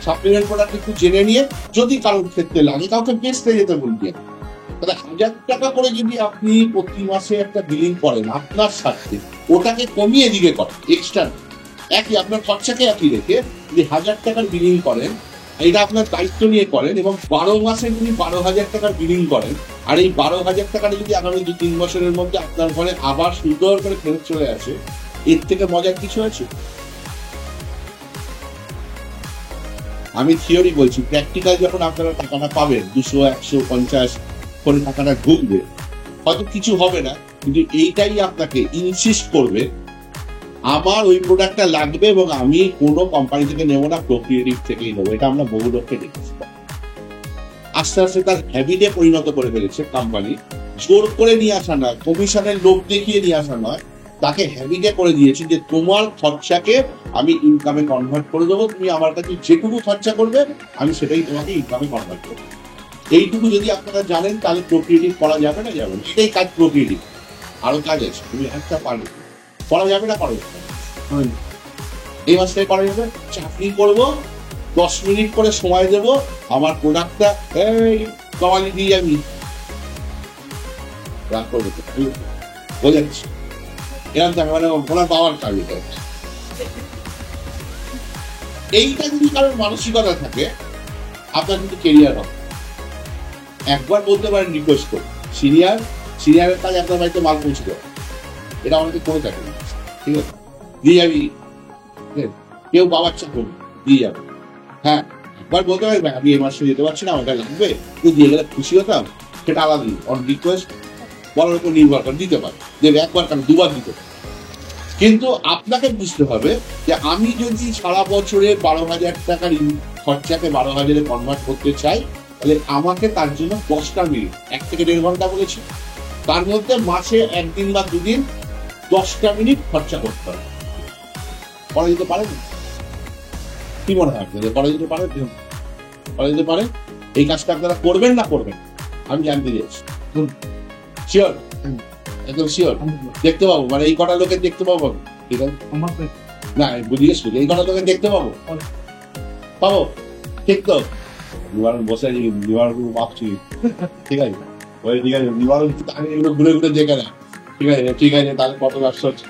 [SPEAKER 1] সাপ্লিমেন্ট প্রোডাক্ট একটু জেনে নিয়ে যদি কারোর ক্ষেত্রে লাগে কাউকে বেচতে যেতে বলবে। তাহলে 1000 টাকা করে যদি আপনি প্রতি মাসে একটা বিলিং করেন আপনার সাথে, ওটাকে কমিয়ে দিকে করেন, এক্সট্রা একই আপনার খরচাকে একই রেখে যদি 1000 টাকার বিলিং করেন, এটা আপনার দায়িত্ব নিয়ে করেন এবং 12 মাসে যদি 12,000 টাকার বিলিং করেন, আর এই 12,000 টাকাটা যদি আগামী 2-3 বছরের মধ্যে আপনার ঘরে আবার সুন্দর করে ফেরত চলে আসে, এর থেকে মজার কিছু আছে? আমি থিওরি বলছি, প্র্যাকটিক্যাল যখন আপনারা টাকাটা পাবেন 200, 100, 50 করে টাকাটা ঢুকবে, হয়তো কিছু হবে না, কিন্তু এইটাই আপনাকে ইনসিস্ট করবে আমার ওই প্রোডাক্টটা লাগবে এবং আমি কোনো কোম্পানি থেকে নেবো না, প্রক্রিয়েটিভ থেকেই নেবো। এটা আমরা বহু লোককে দেখেছি। আস্তে আস্তে তার হ্যাবিটে পরিণত করে ফেলেছে কোম্পানি। জোর করে নিয়ে আসা নয়, কমিশনের লোক দেখিয়ে নিয়ে আসা নয়, তাকে হ্যাবিটে করে দিয়েছি যে তোমার খরচাকে আমি ইনকামে কনভার্ট করে দেবো, তুমি আমার কাছে যেটুকু খরচা করবে আমি সেটাই তোমাকে ইনকামে কনভার্ট করবো। এইটুকু যদি আপনারা জানেন তাহলে প্রক্রিয়েটিভ করা যাবে না, যাবে না। এটাই কাজ প্রক্রিয়েটিভ। আরো কাজ আছে, তুমি একটা পারবে, করা যাবে না, করা যাবে না। এই মাসটাই করা যাবে, চাকরি করবো, 10 মিনিট করে সময় দেবো, আমার প্রোডাক্টটা এই কমালি দিয়ে আমি রাগ করবো, বোঝাচ্ছি এরকম থাকে, মানে ওনার পাওয়ার কাজ। এইটা যদি কারোর মানসিকতা থাকে আপনার কিন্তু কেরিয়ার হবে। একবার বলতে পারেন রিকোয়েস্ট করে, সিনিয়রের কাজ আপনার বাড়িতে মাল পৌঁছে দেওয়া, এটা অনেকে করে থাকে, ঠিক আছে, দিয়ে যাবি, কেউ বাবার চাকরি দিয়ে যাবে। হ্যাঁ, একবার বলতে পারবে আমি এই মাসে যেতে পারছি না, আমাকে লাগবে, তুই দিয়ে গেলে খুশি হতাম, সেটা আলাদা। অন রিকোয়েস্ট বলার উপর নির্ভর করে, দিতে পারে, দেবে, একবার কেন 2 বার দিতে পারে। কিন্তু আপনাকে বুঝতে হবে যে আমি যদি সারা বছরে 12,000 টাকার খরচাকে 12,000-এ কনভার্ট করতে চাই, তাহলে আমাকে তার জন্য 10টা মিনিট, 1 থেকে 1.5 ঘন্টা বলেছি, তার মধ্যে মাসে 1 দিন বা 2 দিন 10টা মিনিট খরচা করতে হবে। করা যেতে পারে না? কি মনে হয় আপনাদের করা যেতে পারে? করা যেতে পারে? এই কাজটা আপনারা করবেন না করবেন আমি জানতে চাইছি। শিওর? একদম শিওর? দেখতে পাবো, মানে এই কটা লোকের দেখতে পাবো? ঠিক আছে না, বুঝিয়ে শুধু এই কটা লোকের দেখতে পাবো, পাবো, ঠিক তো? নিবারণ বসে নিবারণ ভাবছি, ঠিক আছে, ওই ঠিক আছে, নিবারণ এগুলো ঘুরে ঘুরে দেখে না, ঠিক আছে, ঠিক আছে, তাহলে কত ব্যবসা হচ্ছে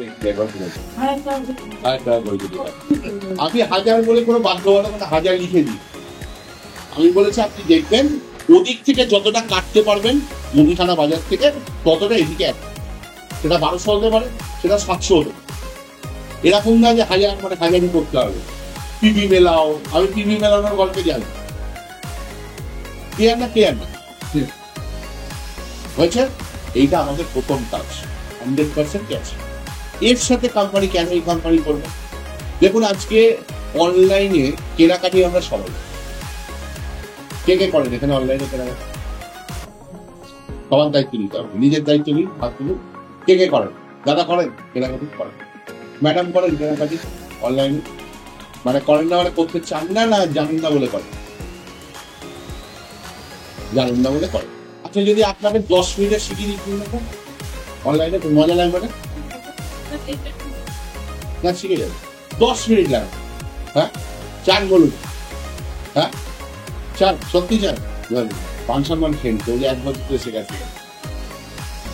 [SPEAKER 1] আমি 1000 বলে কোনো বাধ্যবাধকতা 1000 লিখে দিই। আমি বলেছি আপনি দেখবেন ওদিক থেকে যতটা কাটতে পারবেন মুদিখানা বাজার থেকে ততটা এদিকে, সেটা 1200 হতে পারে, সেটা 700 হতে পারে, এরকম না যে 1000 মানে 1000ই করতে হবে। পিবি মেলাও, আমি পিবি মেলানোর গল্পে জানি, কেয়ার না হয়েছে। এইটা আমাদের প্রথম কাজ, 100% ক্যাশ। এর সাথে কোম্পানি কেন এই কোম্পানি করবে? দেখুন আজকে অনলাইনে কেনাকাটি আমরা সবাই, কে কে করেন এখানে অনলাইনে কেনাকাটা? সবার দায়িত্ব নিতে হবে, নিজের দায়িত্ব নিন, হাত তুলুন। কে কে করেন? দাদা করেন কেনাকাটি? করেন। ম্যাডাম করেন কেনাকাটি অনলাইনে? মানে করেন না, মানে করতে চান না, না জানেন না বলে করেন? জানেন না বলে করেন। আচ্ছা, যদি আপনাকে 10 মিনিটে শিখিয়ে দিচ্ছেন অনলাইনে, মজা লাগবে না? না, শিখে যাবে। 10 মিনিট লাগবে। হ্যাঁ, চান বলুন। হ্যাঁ, চান, সত্যি চান? পাঁচশান খেন তো 1 বছর তো শেখাচ্ছি।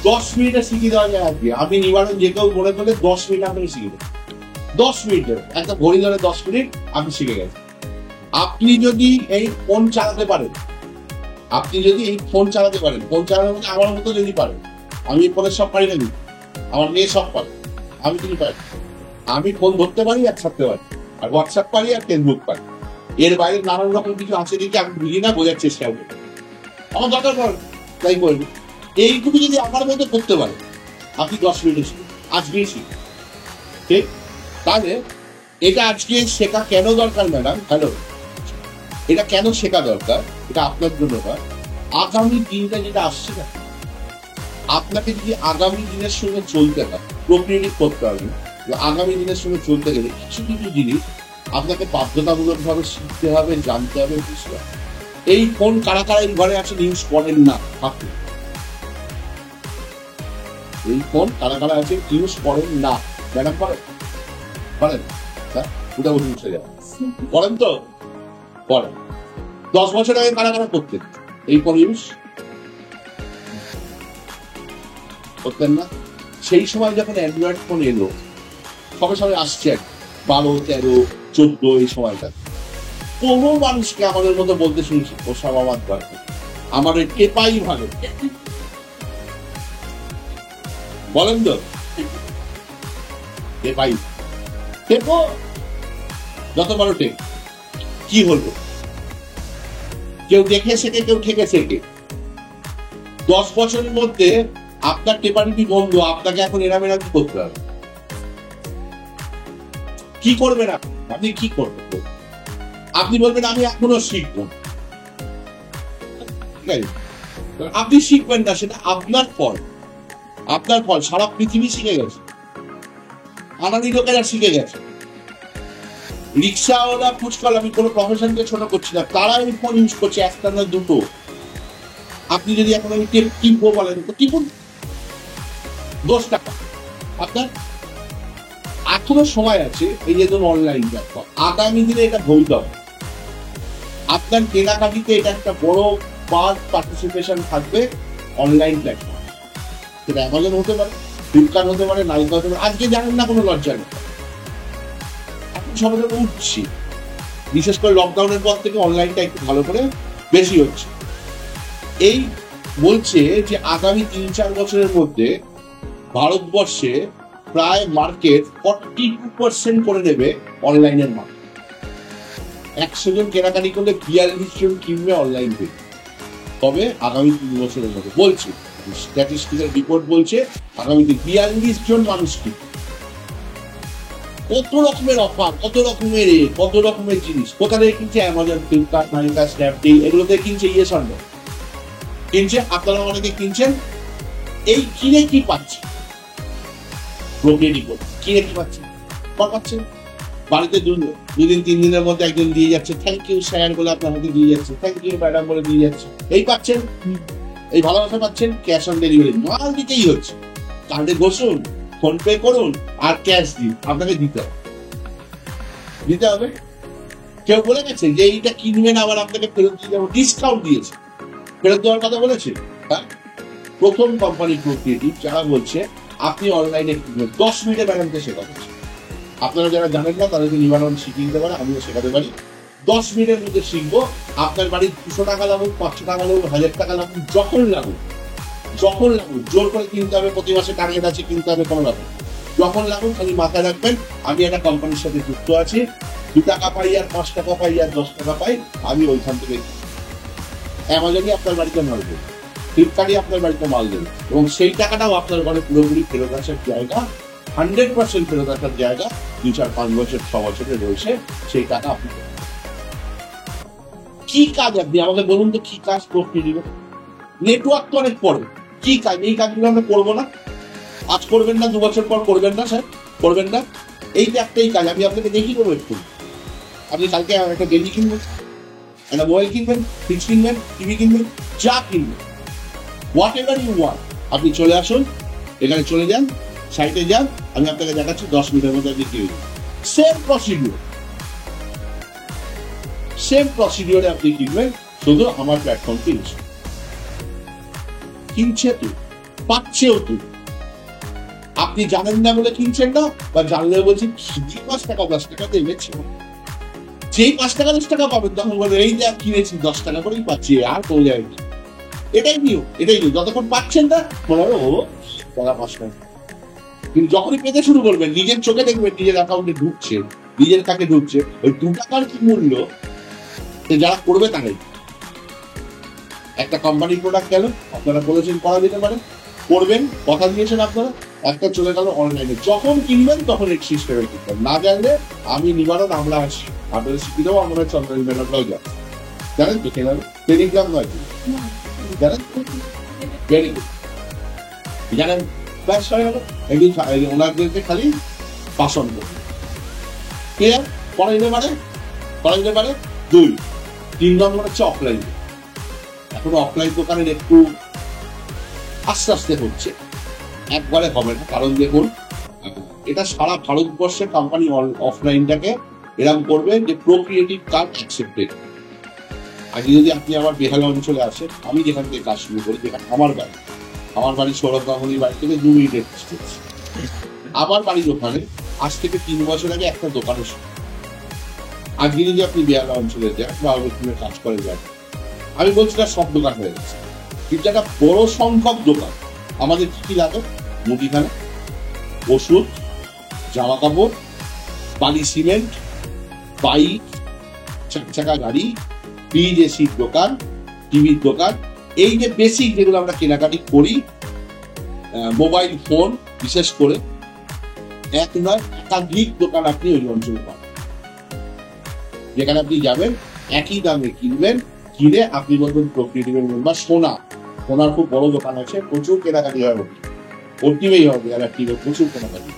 [SPEAKER 1] 10 মিনিটে শিখিয়ে দেওয়া যায় আজকে। আপনি নিবারণ যে কেউ মনে করলে 10 মিনিট আপনাকে শিখিয়ে দেবেন। 10 মিনিটে একটা ঘড়ি ধরে 10 মিনিট আপনি শিখে গেছেন। আপনি যদি এই ফোন চালাতে পারেন, ফোন চালানোর মধ্যে আমার মতো যদি পারেন, আমি ফোনের সব পারি না, আমার মেয়ে সব পারে, আমি কিন্তু পারি। আমি ফোন ধরতে পারি আর ছাড়তে পারি, আর হোয়াটসঅ্যাপ পারি আর ফেসবুক পারি। এর বাইরে নানান রকম কিছু আছে দিকে আমি বুঝি না, বোঝার চেষ্টা করি। আমার দরকার পড়ে তাই করবি। এইটুকু যদি আমার মধ্যে করতে পারে, আপনি 10 মিনিটে শিখুন, আজকেই শিখুন। ঠিক? তাহলে এটা আজকে শেখা কেন দরকার ম্যাডাম? হ্যালো, এটা কেন শেখা দরকার? এটা আপনার জন্য নয়, আগামী দিনটা যেটা আসছে না, আপনাকে যদি আগামী দিনের সঙ্গে চলতে হয়, প্রক্রিয়া করতে হবে। আগামী দিনের সঙ্গে চলতে গেলে কিছু কিছু জিনিস আপনাকে বাধ্যতামূলক ভাবে শিখতে হবে, জানতে হবে, বুঝতে হবে। এই ফোন কারা কারা এই ঘরে আছেন ইউজ করেন না? থাকুন। এই ফোন কারা কারা আছে ইউজ করেন না? ম্যাডাম করেন? করেন? হ্যাঁ, উঠে উঠে যাবে। করেন তো? করেন। 10 বছর আগে কারা কারা করতেন এই ফোন ইউজ? করতেন না। সেই সময় যখন অ্যান্ড্রয়েড ফোন এলো, সবে সবে আসছে 12, 13, 14 এই সময়টা, কোনো মানুষকে আমাদের মতো বলতে শুনছি ওসামাবাদ দরকার, আমার টেপাই ভালো। বলেন তো, টেপাই টেপো, যত বড় টেপ, কি হলো? কেউ দেখে শেখে, কেউ ঠেকে শেখে। 10 বছরের মধ্যে আপনার টেপাটিপি বন্ধ, আপনাকে এখন এরাম করতে হবে। কি করবেন আপনি? কি করবেন? আপনি বলবেন আমি এখনো শিখবো। আপনি শিখবেন না, সেটা আপনার ফল। আপনার ফল। সারা পৃথিবী শিখে গেছে, আনাদি লোকেরা শিখে গেছে। রিক্সাওয়ালা, ফুচকাল, আমি কোনো প্রফেশনকে ছোট করছি না, তারা এই ফোন ইউজ করছে, একটা না দুটো। আপনি যদি এখন আমি টিপবো বলেন তো টিপুন, 10 টাকা আপনার। এখনো সময় আছে, এই যে ধরুন অনলাইন প্ল্যাটফর্ম, আগামী দিনে এটা ভবিষ্যৎ। আপনার কেনাকাটিতে এটা একটা বড় পার্ট পার্টিসিপেশন থাকবে অনলাইন প্ল্যাটফর্ম। সেটা অ্যামাজন হতে পারে, ফ্লিপকার্ট হতে পারে, নাইকা হতে পারে। আজকে জানেন না, কোনো লজ্জা নেই। এখন সবাই উঠছি, বিশেষ করে লকডাউনের পর থেকে অনলাইনটা একটু ভালো করে বেশি হচ্ছে। এই বলছে যে আগামী 3-4 বছরের মধ্যে ভারতবর্ষে প্রায় মার্কেট 42% করে নেবে অনলাইনের মার্কেট। 100 জন কেনাকাটি করলে 42 জন কিনবে অনলাইন থেকে। তবে আগামী 3 বছরের মধ্যে বলছে, স্ট্যাটিস্টিক্যাল রিপোর্ট বলছে আগামীতে 42 জন মানুষ কিনবে। কত রকমের অফার, কত রকমের কত রকমের জিনিস কোথা থেকে কিনছে? অ্যামাজন, ফ্লিপকার্ট, নাইকা, স্ন্যাপডিল, এগুলো থেকে কিনছে। কিনছে। আপনারা অনেকে কিনছেন। এই কিনে কি পাচ্ছে? কিনে কি পাচ্ছে? পাচ্ছেন বাড়িতে 2-3 দিনের মধ্যে একজন দিয়ে যাচ্ছে, থ্যাংক ইউ স্যার বলে আপনার হাতে দিয়ে যাচ্ছে, থ্যাংক ইউ ম্যাডাম বলে দিয়ে যাচ্ছে। এই পাচ্ছেন, এই ভালোবাসা পাচ্ছেন। ক্যাশ অন ডেলিভারি মাল দিতেই হচ্ছে। কার্ডে ঘষুন, ফোন পে করুন, আর ক্যাশ দিন, আপনাকে দিতে হবে। কেউ বলে গেছে যে এইটা কিনবেন আবার আপনাকে ফেরত দিয়ে যাবো, ডিসকাউন্ট দিয়েছে, ফেরত দেওয়ার কথা বলেছে? হ্যাঁ, প্রথম কোম্পানি প্রোক্রিয়েটিভ যারা বলছে আপনি অনলাইনে কিনবেন। 10 মিনিটে ম্যাডামকে শেখাতে। আপনারা যারা জানেন না তাদেরকে নিবারণ শিখিয়ে দিতে পারে, আমিও শেখাতে পারি। 10 মিনিটের মধ্যে শিখবো। আপনার বাড়ির 200 টাকা লাগুক, 500 টাকা লাগুক, 1000 টাকা লাগুক, যখন লাগুক, জোর করে কিনতে হবে। প্রতি মাসে টার্গেট আছে, কিনতে হবে, কোনো লাগুক, যখন লাগুক। খালি মাথায় রাখবেন আমি একটা কোম্পানির সাথে যুক্ত আছি, 2 টাকা পাই আর 5 টাকা পাই আর 10 টাকা পাই, আমি ওইখান থেকে। অ্যামাজনই আপনার বাড়িতে মাল দেবে, ফ্লিপকার্টই আপনার বাড়িতে মাল দেবে, এবং সেই টাকাটাও আপনার ঘরে পুরোপুরি ফেরত আসার জায়গা, 100% ফেরত আসার জায়গা 2, 4, 5 বছর, 6 বছরে রয়েছে। সেই টাকা আপনি কি কাজ আপনি আমাকে বলুন তো, কি কাজ প্রক্রিয়া দিবেন? নেটওয়ার্ক তো অনেক পরে, কি কাজ? এই কাজগুলো আমরা করবো না? আজ করবেন না, 2 বছর পর করবেন না স্যার, করবেন না? এই যে একটাই কাজ, আমি আপনাকে দেখি করবো একটু। আপনি কালকে একটা গেঞ্জি কিনবেন, একটা মোবাইল কিনবেন, ফ্রিজ কিনবেন, টিভি কিনবেন, যা কিনবেন, হোয়াট এভার ইউ ওয়ান্ট, আপনি চলে আসুন, এখানে চলে যান, সাইটে যান, আমি আপনাকে দেখাচ্ছি 10 মিনিটের মধ্যে আপনি কিনবেন। সেম প্রসিডিওর, সেম প্রসিডিওরে আপনি কিনবেন, শুধু আমার প্ল্যাটফর্ম কিনছে তো, পাচ্ছেও তো। আপনি জানেন না বলে কিনছেন না, বা জানলে বলছেন 5 টাকা 10 টাকা দেবেছে, যেই 5 টাকা 10 টাকা পাবেন তখন বলবেন এই যে কিনেছি 10 টাকা করেই পাচ্ছি, আর কোন যায়। এটাই নিউ, এটাই নিউ। যতক্ষণ পাচ্ছেন না মনে হবে ও টাকা 5 টাকা, কিন্তু যখনই পেতে শুরু করবেন, নিজের চোখে দেখবেন নিজের অ্যাকাউন্টে ঢুকছে, নিজের কাছে ঢুকছে, ওই 2 টাকার কি মূল্য যারা করবে তারাই। একটা কোম্পানির প্রোডাক্ট গেল, আপনারা বলেছেন করা যেতে পারে, করবেন, কথা দিয়েছেন আপনারা, একটা চলে গেল অনলাইনে। যখন কিনবেন তখন এই সিস্টেমে কিনবেন, না জানলে আমি নিবারণ, আমরা আসি আপনাদের শিখিয়ে দেবো, আমরা চন্দ্রী ম্যাডামরাও যাবো, জানেন তো? কেনার টেলিগ্রাম নয়, জানেন? ভেরি গুড, জানেন? ব্যাস হয়ে গেল। একটু ওনাদেরকে খালি পাশন করবে, ক্লিয়ার? করা যেতে পারে, করা যেতে পারে। 2, 3 নম্বর হচ্ছে অফলাইন। এখন অফলাইন দোকানের একটু আস্তে আস্তে হচ্ছে, একবারে হবে না। কারণ দেখুন, এটা সারা ভারতবর্ষে কোম্পানি অফলাইনটাকে এরকম করবে যে প্রোক্রিয়েটিভ কার্ড অ্যাকসেপ্টেড। আজকে যদি আপনি আমার বেহালা অঞ্চলে আসেন, আমি যেখান থেকে কাজ শুরু করি, যেখানে আমার বাড়ি সৌরভ গাঙ্গুলির বাড়ি থেকে 2 মিনিটের ডিস্টেন্স। আমার বাড়ির ওখানে আজ থেকে 3 বছর আগে একটা দোকানে, আজকে যদি আপনি বেহালা অঞ্চলে যান বা ওখানে কাজ করে যান, আমি বলছি না সব দোকান হয়ে গেছে, কিন্তু একটা বড় সংখ্যক দোকান। আমাদের কি কি লাগে? মুদিখানা, ওষুধ, জামা কাপড়, বালি সিমেন্ট, বাইক, 4 চাকা গাড়ি, ফ্রিজ এসির দোকান, টিভির দোকান, এই যে বেসিক যেগুলো আমরা কেনাকাটি করি, মোবাইল ফোন বিশেষ করে, এক নয় একাধিক দোকান আপনি ওই অঞ্চলে পাবেন, যেখানে আপনি যাবেন একই দামে কিনবেন, কিনে আপনি বলবেন প্রকৃতি বা সোনার খুব বড় দোকান আছে, প্রচুর কেনাকাটি হয়, ওটিমেই হবে, আর একটি প্রচুর কেনাকাটি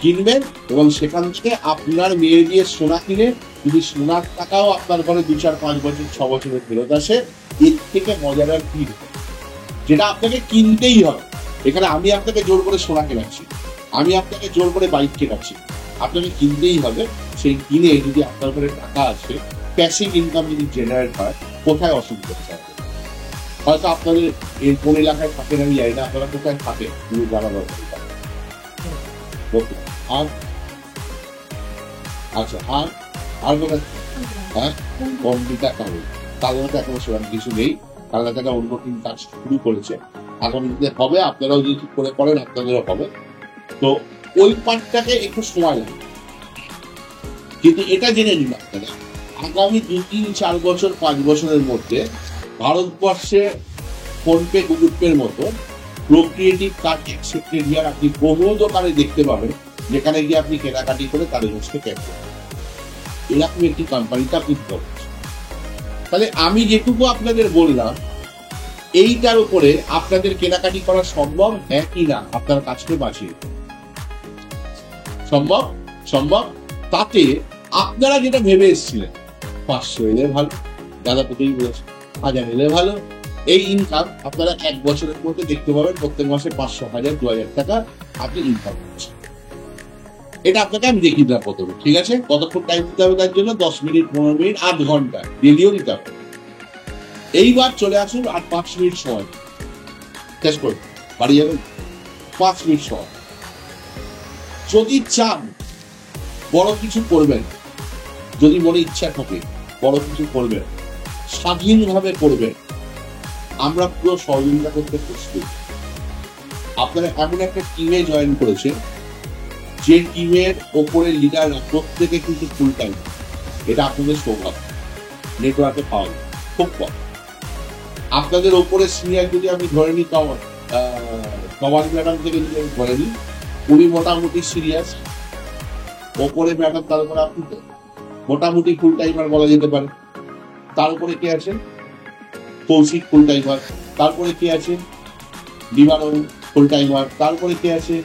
[SPEAKER 1] কিনবেন, এবং সেখান থেকে আপনার মেয়ে দিয়ে সোনা কিনে যদি সোনার টাকাও আপনার ঘরে 2, 4, 5 বছর 6 বছরের ফেরত আসে, এর থেকে মজার আর কি, যেটা আপনাকে কিনতেই হবে। এখানে আমি আপনাকে জোর করে সোনা কেনাচ্ছি, আমি আপনাকে জোর করে বাইক কেনাচ্ছি, আপনাকে কিনতেই হবে। সেই কিনে যদি আপনার ঘরে টাকা আসে, প্যাসিভ ইনকাম যদি জেনারেট হয়, কোথায় অসুবিধা হবে? হয়তো আপনাদের এই কোন এলাকায় থাকেন আমি জানি না, আপনারা কোথায় থাকেন জানা দরকার। আর আচ্ছা, আর কোথায়? হ্যাঁ, কম্পিউটার কালনাতে এখনো সেরকম কিছু নেই, কালনাতে অন্য টিম কাজ শুরু করেছে, আগামী দিনে হবে, আপনারাও যদি ঠিক করে করেন আপনাদেরও হবে। তো ওই পার্টটাকে একটু সময় লাগে, কিন্তু এটা জেনে নিন আপনারা, আগামী 2, 3, 4 বছর 5 বছরের মধ্যে ভারতবর্ষে ফোনপে, গুগল পের মতো প্রোক্রিয়েটিভ কার্ড অ্যাকসেপ্টেড ইয়ার আপনি বহু দোকানে দেখতে পাবেন, যেখানে গিয়ে আপনি কেনাকাটি করে তাদের কাছে ক্যাশ করবেন। এরকম একটি কোম্পানিতে আপনি করবেন। তাহলে আমি যেটুকু আপনাদের বললাম, এইটার উপরে আপনাদের কেনাকাটি করা সম্ভব, হ্যাঁ কি না? আপনার কাজকে বাঁচিয়ে সম্ভব, সম্ভব। তাতে আপনারা যেটা ভেবে এসেছিলেন 500 এলে ভালো, দাদা প্রতিদিন বলেছে 1000 এলে ভালো, এই ইনকাম আপনারা 1 বছরের মধ্যে দেখতে পাবেন, প্রত্যেক মাসে 500, 1000, 2000 টাকা আপনি ইনকাম করছেন। এটা আপনাকে আমি দেখিয়ে দেওয়া প্রথমে, ঠিক আছে? কতক্ষণ টাইম দিতে হবে তার জন্য? 10 মিনিট, 15 মিনিট, 8 ঘন্টা ডেলিও দিতে হবে। এইবার চলে আসুন আর 5 মিনিট সময় শেষ করে বাড়ি যাবেন, 5 মিনিট সময়। যদি চান বড় কিছু করবেন, যদি মনে ইচ্ছা থাকে বড় কিছু করবেন, স্বাধীনভাবে করবেন, আমরা পুরো সহযোগিতা করতে প্রস্তুত। আপনারা এমন একটা টিমে জয়েন করেছেন, যে টিমের ওপরে লিডার প্রত্যেকে কিন্তু ফুল টাইম। এটা আপনাদের সৌভাগ্য, নেটওয়ার্কে পাওয়া যায় খুব কম। আপনাদের ওপরে সিনিয়র যদি আমি ধরে নিই, কমান্ড ম্যাডাম থেকে যদি আমি ধরে নিই, উনি মোটামুটি সিরিয়াস, ওপরে ম্যাডাম, তার উপরে আপনি তো মোটামুটি ফুল টাইমার বলা যেতে পারে। তার উপরে কে আছে? কৌশিক ফুল টাইমার। তারপরে কে আছে? দিবানন ফুল টাইমার। তারপরে কে আছে?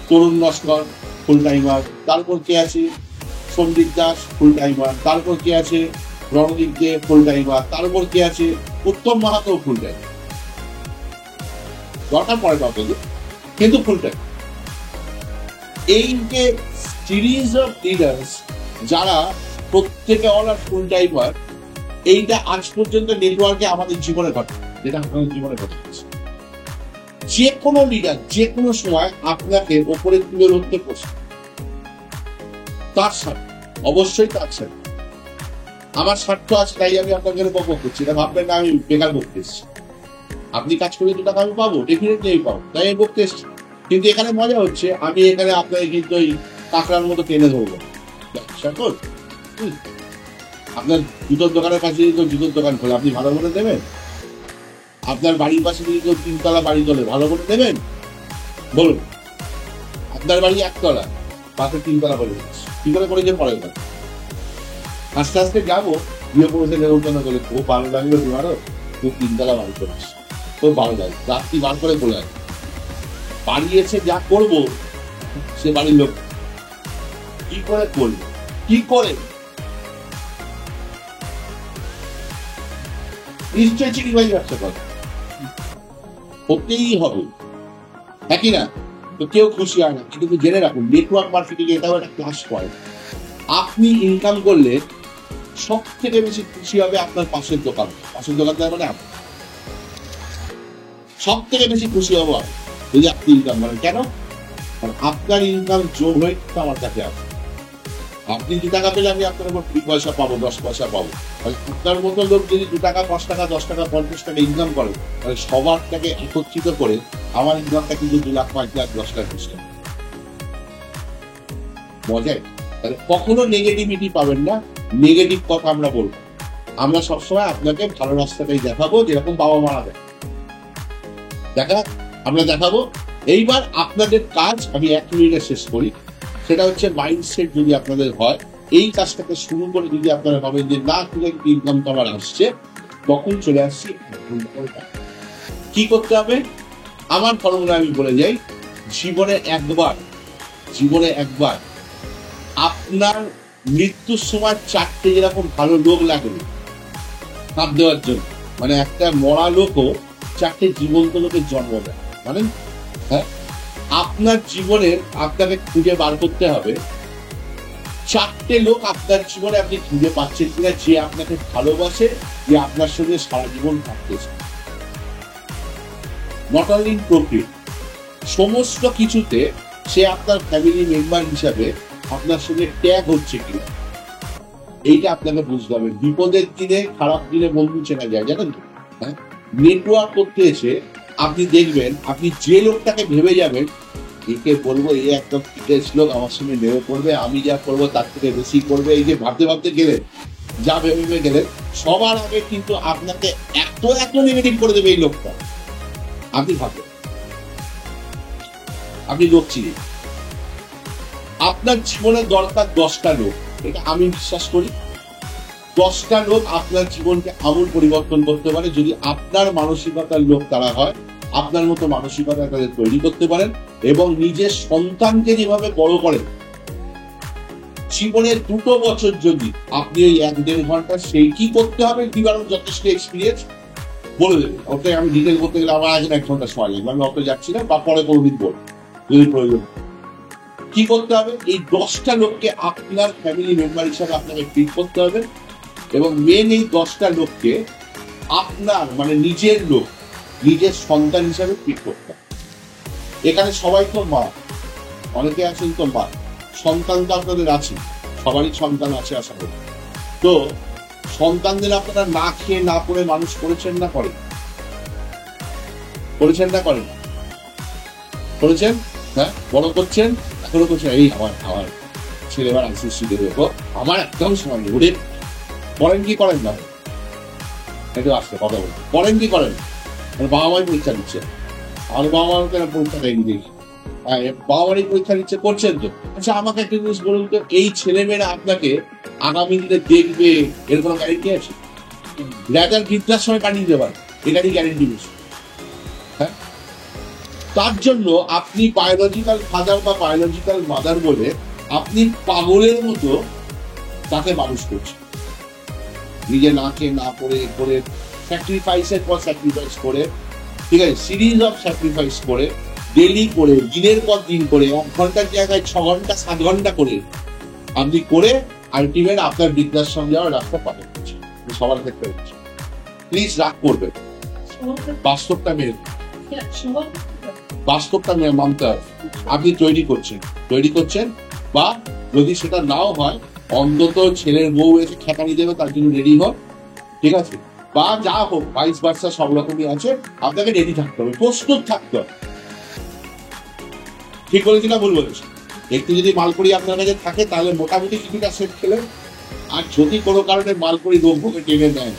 [SPEAKER 1] তরুণ নস্কর ফুল টাইমার। তারপর কে আছে? সন্দীপ দাস ফুল টাইমার। তারপর কে আছে? রণদীপ দে ফুল টাইমার। তারপর কে আছে? উত্তম মাহাতো ফুল টাইমার। দরকার পড়ে না কিন্তু ফুল টাইম। এই যে সিরিজ অফ লিডার্স যারা প্রত্যেকে অল আর ফুল টাইমার, এইটা আজ পর্যন্ত নেটওয়ার্কে আমাদের জীবনে ঘটে, যেটা আমাদের জীবনে ঘটেছে। যে কোনো লিডার যে কোনো সময় আপনাকে ওপরে তুলে ধরতে বসে, তার স্বার্থ, অবশ্যই তার স্বার্থ। আমার স্বার্থ আছে তাই আমি আপনাকে বকবক করছি, এটা ভাববেন না আমি বেকার বকতে এসেছি। আপনি কাজ করে 2 টাকা আমি পাবো, ডেফিনেটলি আমি পাবো, তাই আমি বকতে এসেছি। কিন্তু এখানে মজা হচ্ছে, আমি এখানে আপনাকে কিন্তু ওই কাঁকড়ার মতো টেনে ধরবো। আপনার জুতোর দোকানের পাশে যদি কেউ জুতোর দোকান খোলে, আপনি ভালো করে দেবেন? আপনার বাড়ির পাশে যদি কেউ 3 তলা বাড়ি তোলে, ভালো করে দেবেন? বলুন। আপনার বাড়ি 1 তলা, পাশে 3 তলা করে দিচ্ছে, কি করে করেছেন পরের কথা। আস্তে আস্তে যাবো, গিয়ে পৌঁছে নেমন্তন্ন করে, খুব ভালো লাগলো তোমারও, খুব 3 তলা বাড়ি করেছে, খুব ভালো লাগে, রাত্রি বার করে বলে আসে। বাড়ি এসে যা করবো, সে বাড়ির লোক কি করে করবে, কি করে? নিশ্চয় চিনিবাজি ব্যবসা করে, হতেই হবে, একই না? তো কেউ খুশি হয় না। কিন্তু জেনে রাখুন, নেটওয়ার্ক মার্কেটিং এটাও একটা ক্লাস পয়েন্ট। আপনি ইনকাম করলে সব থেকে বেশি খুশি হবে আপনার পাশের দোকান, পাশের দোকানদার মানে আপনি সব থেকে বেশি খুশি হবো আমি যদি আপনি ইনকাম করেন। কেন? কারণ আপনার ইনকাম যোগ হয়ে আমার কাছে আসে। আপনি 2 টাকা পেলে আমি আপনার উপর 2 পয়সা পাবো, 10 পয়সা পাবো। আপনার মতো লোক যদি 2 টাকা, 5 টাকা, 10 টাকা, 50 টাকা ইনকাম করে, তাহলে সবারটাকে একত্রিত করে আমার ইনকামটা কিন্তু 2 লাখ, 5 লাখ, 10 লাখ, 20 লাখ। মজায় তাহলে কখনো নেগেটিভিটি পাবেন না, নেগেটিভ কথা আমরা বলবো। আমরা সবসময় আপনাকে ভালো রাস্তাটাই দেখাবো, যেরকম বাবা মারা দেয় আমরা দেখাবো। এইবার আপনাদের কাজ আমি 1 মিনিটে শেষ করি, সেটা হচ্ছে মাইন্ডসেট যদি আপনাদের হয়, এই কাজটাকে শুরু করে যদি আপনারা ভাবেন যে না, ইনকাম তো আমার আসছে, তখন চলে আসছি কি করতে হবে। আমার ফর্মুলা আমি বলে যাই, জীবনে একবার আপনার মৃত্যুর সময় 4টে যেরকম ভালো লোক লাগবে ভাব দেওয়ার জন্য, মানে একটা মরা লোকও 4টে জীবন্ত লোকের জন্ম দেয়, মানে হ্যাঁ, আপনার জীবনের আপনাকে খুঁজে বার করতে হবে 4টে লোক আপনার জীবনে আপনি খুঁজে পাচ্ছেন কিনা, যে আপনাকে ভালোবাসে, যে আপনার সঙ্গে সারা জীবন থাকতে চায়। নট অনলি ইন প্রফিট, সমস্ত কিছুতে সে আপনার ফ্যামিলি মেম্বার হিসাবে আপনার সঙ্গে ট্যাগ হচ্ছে কিনা, এইটা আপনাকে বুঝতে হবে। বিপদের দিনে, খারাপ দিনে বন্ধু চেনা যায়, জানেন তো? হ্যাঁ, নেটওয়ার্ক করতে এসে আপনি দেখবেন, আপনি যে লোকটাকে ভেবে যাবেন একে বলবো, এই একদম ফিটেস্ট লোক, আমার সঙ্গে নেমে পড়বে, আমি যা করবো তার থেকে বেশি করবে, এই যে ভাবতে ভাবতে গেলেন, যা ভেবে গেলেন, সবার আগে কিন্তু আপনাকে এত নেগেটিভ করে দেবে এই লোকটা। আপনি ভাববেন, আপনি লোক চিনি, আপনার জীবনে দরকার 10টা লোক, এটা আমি বিশ্বাস করি। 10টা লোক আপনার জীবনকে আমূল পরিবর্তন করতে পারে, যদি আপনার মানসিকতার লোক তারা হয়, আপনার মতো মানসিকতা তাদের তৈরি করতে পারেন, এবং নিজের সন্তানকে যেভাবে বড় করেন, জীবনের 2 বছর যদি আপনি ওই 1-1.5 ঘন্টা, সেই কি করতে হবে, দিবারও যথেষ্ট এক্সপিরিয়েন্স বলে দেবে। ওটাই আমি ডিটেল করতে গেলে আমার আগে 1 ঘন্টা সময় লাগবে, আমি অত যাচ্ছি না, বা পরে কোনোদিন বলবো যদি প্রয়োজন। কি করতে হবে? এই 10টা লোককে আপনার ফ্যামিলি মেম্বার হিসাবে আপনাকে ট্রিট করতে হবে, এবং মেন এই 10টা লোককে আপনার মানে নিজের লোক, নিজের সন্তান হিসাবে ট্রিট করতে হবে। এখানে সবাই তো মা, অনেকে আছেন তো মা, সন্তান তো আপনাদের আছে, সবারই সন্তান আছে আশা করি। তো সন্তানদের আপনারা না খেয়ে না পড়ে মানুষ করেছেন না করেন? করেছেন, হ্যাঁ, বড় করছেন, এখনো করছেন। এই আমার ছেলে এবার আইসিসি দেবে, আমার একদম সময় নেই, ওদের করেন কি করেন না, একটু আসতে কথা বলতে, করেন কি করেন? বাবা মাই পরীক্ষা দিচ্ছে, আমার বাবা মার পরীক্ষা দেয়নি, দেখি বাবা মারই পরীক্ষা দিচ্ছে, করছেন তো। আচ্ছা, আমাকে একটা জিনিস বলুন তো, এই ছেলেমেয়েরা আপনাকে আগামী দিনে দেখবে এর কোনো গ্যারেন্টি আছে? রেজাল্ট বৃদ্ধাশ্রমে পাঠিয়ে দেবার এটারই গ্যারেন্টি বেশি। হ্যাঁ, তার জন্য আপনি বায়োলজিক্যাল ফাদার বা বায়োলজিক্যাল মাদার বলে আপনি পাগলের মতো তাকে মানুষ করছেন, নিজে না খেয়ে না করে স্যাক্রিফাইসের পর স্যাক্রিফাইস করে, ঠিক আছে, সিরিজ অফ স্যাক্রিফাইস করে, ডেলি করে, দিনের পর দিন করে, 1 ঘন্টার জায়গায় 6 ঘন্টা 7 ঘন্টা করে আপনি করে আলটিমেট আপনার বৃদ্ধাশ্রম যাওয়ার রাস্তা পাবে সবার ক্ষেত্রে হচ্ছে। প্লিজ রাগ করবে, বাস্তবটা মেনে মানতে হবে। আপনি তৈরি করছেন বা যদি সেটা নাও হয় অন্তত ছেলের বউ এসে খেকানি দেবে তার জন্য রেডি হোক, ঠিক আছে, বা যা হোক ভাইস ভার্সা সব রকমই আছে, আপনাকে রেডি থাকতে হবে, প্রস্তুত থাকতে হবে। ঠিক বলেছি না ভুল বলেছি? একটু যদি মালকড়ি আপনার কাছে থাকে তাহলে মোটামুটি কিছুটা সেট খেলেন, আর যদি কোনো কারণে মালকড়ি দ্রব্যকে টেনে নেয়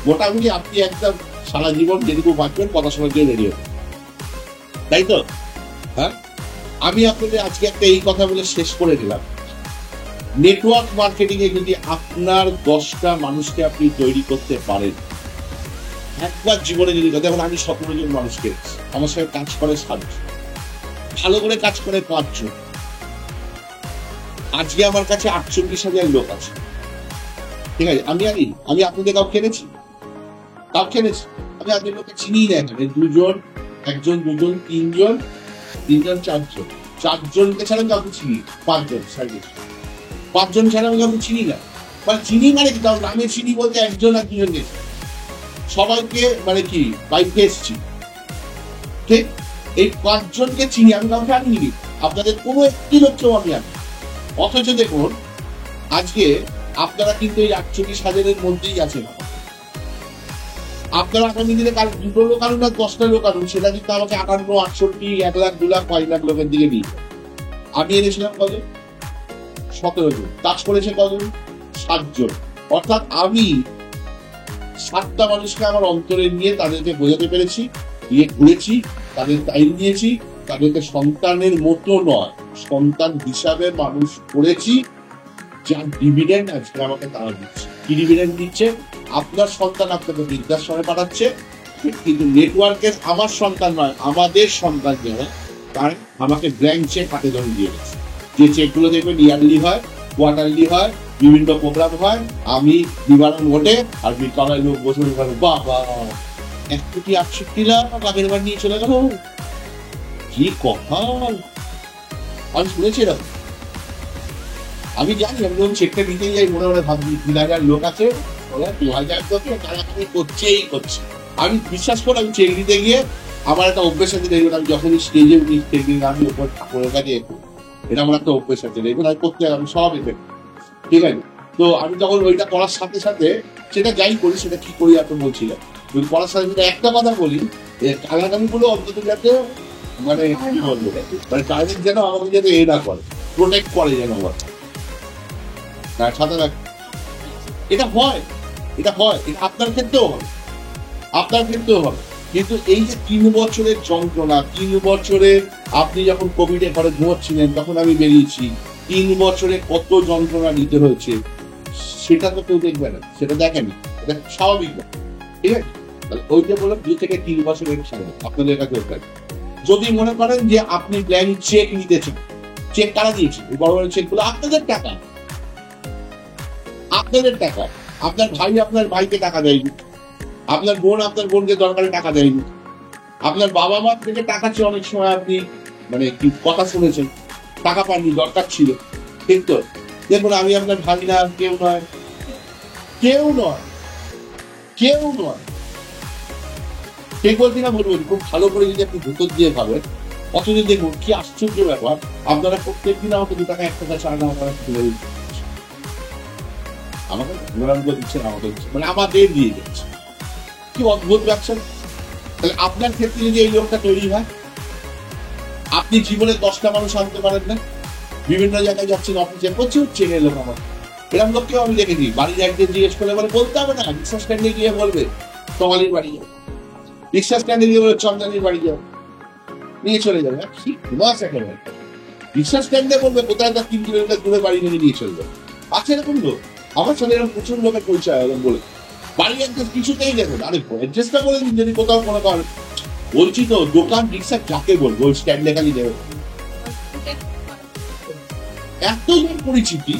[SPEAKER 1] মোটামুটি আপনি একদম সারা জীবন যেটুকু বাঁচবেন কথা শোনার জন্য রেডি হবে, তাই তো? হ্যাঁ, আমি আপনাদের আজকে একটা এই কথা বলে শেষ করে দিলাম। নেটওয়ার্ক মার্কেটিং এ যদি আপনার 10টা মানুষকে আপনি তৈরি করতে পারেন একবার জীবনে, যদি দেখুন আমি 17 জন মানুষকে আমার সঙ্গে কাজ করে 7 জন, ভালো করে কাজ করে 5 জন, আজকে আমার কাছে 48,000 লোক আছে, ঠিক আছে। আমি আপনাদের কাউ খেলেছি? আমি আজকে লোককে চিনি না, এখানে 2 জন, 1 জন, 2 জন, 3 জন, 3 জন, 4 জন, 4 জনকে ছাড়া কাউকে চিনি, 5 জন, 5 জন ছাড়া আমি কাউকে চিনি না। মানে চিনি মানে কি, কারণ নামে চিনি বলতে 1 জন আর 2 জন গেছে, সবাইকে মানে কি বাইকে এসছি, ঠিক। এই 5 জনকে চিনি, আমি কাউকে আনিনি, আপনাদের কোনো একটি লোককেও আমি আনি। অথচ দেখুন আজকে আপনারা কিন্তু এই 48,000-এর মধ্যেই আছেন। আপনারা আগামী দিনে 2টো লোক আনুন আর 10টা লোক আনুন, সেটা কিন্তু আমাকে 58, 68, 1 লাখ, 2 লাখ, 5 লাখ লোকের দিকে নিয়ে আমি এনেছিলাম কত? 17 জন। কাজ করেছে কতজন? 7 জন। অর্থাৎ আমি 7টা মানুষকে আমার অন্তরে নিয়ে তাদেরকে বোঝাতে পেরেছি, নিয়ে ঘুরেছি, তাদের টাইম নিয়েছি, তাদেরকে সন্তানের মতো নয় সন্তান হিসাবে মানুষ করেছি, যার ডিভিডেন্ড আজকে আমাকে তারা দিচ্ছে। কি ডিভিডেন্ড দিচ্ছে? আপনার সন্তান আপনাকে বৃদ্ধাশ্রমে পাঠাচ্ছে, কিন্তু নেটওয়ার্কের আমার সন্তান নয়, আমাদের সন্তান যারা, তার আমাকে ব্ল্যাঙ্ক চেক হাতে ধরে দিয়ে গেছে। যে চেকগুলো দেখবেন ইয়ারলি হয়, কোয়ার্টারলি হয়, বিভিন্ন প্রোগ্রাম হয়, আমি নিবারণ ঘটে আর বিকালে লোক বসে বাবা 1,68,00,000 লাখ আগের বার নিয়ে চলে গেল, কি কথা আমি শুনেছি এরকম। আমি জানি, আমি যখন চেকটা নিতে যাই মনে মনে ভাবছি 3,000 লোক আছে, 2,000 লোকে টাকাটাকি করছে। আমি বিশ্বাস করে আমি চেক নিতে গিয়ে আমার একটা অভ্যেস আছে, দেখবেন আমি যখনই স্টেজে উঠি আমি ওপর ঠাকুরের কাছে এটা আমার একটা অভ্যেস আছে, দেখবেন আমি করতে আমি সব এতে, ঠিক আছে। তো আমি তখন ওইটা করার সাথে সাথে সেটা যাই করি, সেটা কি করি আপনি বলছিলেন, করার সাথে সাথে একটা কথা বলি, টাকাটামি গুলো অন্তত যাতে মানে কি বলবো, মানে টার্গেট যেন আমাকে যাতে এ না করে, প্রোটেক্ট করে যেন আমার সাথে রাখ। এটা হয়, এটা আপনার ক্ষেত্রেও হবে, কিন্তু এই যে 3 বছরের যন্ত্রণা, 3 বছরে আপনি যখন কোভিডে ঘরে ঘুমোচ্ছিলেন তখন আমি বেরিয়েছি, 3 বছরে কত যন্ত্রণা নিতে হয়েছে সেটা তো কেউ দেখবে না, সেটা দেখেনি, এটা স্বাভাবিক না, ঠিক আছে। ওইটা বললাম 2 থেকে 3 বছরের সামনে আপনাদের কাছে দরকার। যদি মনে করেন যে আপনি ব্ল্যাঙ্ক চেক নিতে চান, চেক কারা দিয়েছে? বড় বড় চেকগুলো আপনাদের টাকা, আপনার ভাই আপনার ভাইকে টাকা দেয়নি, আপনার বোন আপনার বোনকে দরকারে টাকা দেয়নি, আপনার বাবা মা থেকে টাকা চেয়ে অনেক সময় আপনি মানে কি কথা শুনেছেন, টাকা পাননি, দরকার ছিল, কিন্তু দেখুন আমি আপনার ভাই না, কেউ নয়, ঠিক বলছি না বলবো, খুব ভালো করে যদি আপনি ভেতর দিয়ে ভাবেন। অথচ দেখুন কি আশ্চর্য ব্যাপার, আপনারা প্রত্যেকদিন আমাকে 2 টাকা 1 টাকা 4 টাকা আপনারা তুলে আমাকে দিচ্ছেন, মানে আমাদের দিয়ে যাচ্ছে, কি অদ্ভুত ব্যবসা। তাহলে আপনার ক্ষেত্রে যদি এই লোকটা তৈরি হয়, আপনি জীবনে 10টা মানুষ আনতে পারেন না, বিভিন্ন জায়গায় যাচ্ছেন, অফিসে প্রচুর চেনে লোক আমার, এরকম লোককেও আমি দেখেছি। বাড়ির একদিন জিজ্ঞেস করলে বলতে হবে না, রিক্সা স্ট্যান্ডে গিয়ে বলবে তোমালির বাড়ি যাও, রিক্সা স্ট্যান্ডে গিয়ে বলবে চন্দ্রানির বাড়ি যাও, নিয়ে চলে যাবে। ঠিক মাস একেবারে রিক্সা স্ট্যান্ডে বলবে কোথায় তার 3 কিলোমিটার দূরে বাড়ি নিয়ে চলে যাবে। আছে এরকম লোক, আমার সাথে এরকম প্রচুর লোকের পরিচয় এরকম বলে বাড়ি অ্যাড্রেস কিছুতেই দেখুন, আরে অ্যাড্রেসটা বলে দিন যদি কোথাও কোনো কারণ। বলছি তো দোকান রিক্সা যাকে বলবো স্ট্যান্ড লেখালি দেবে, এত পরিচিতি,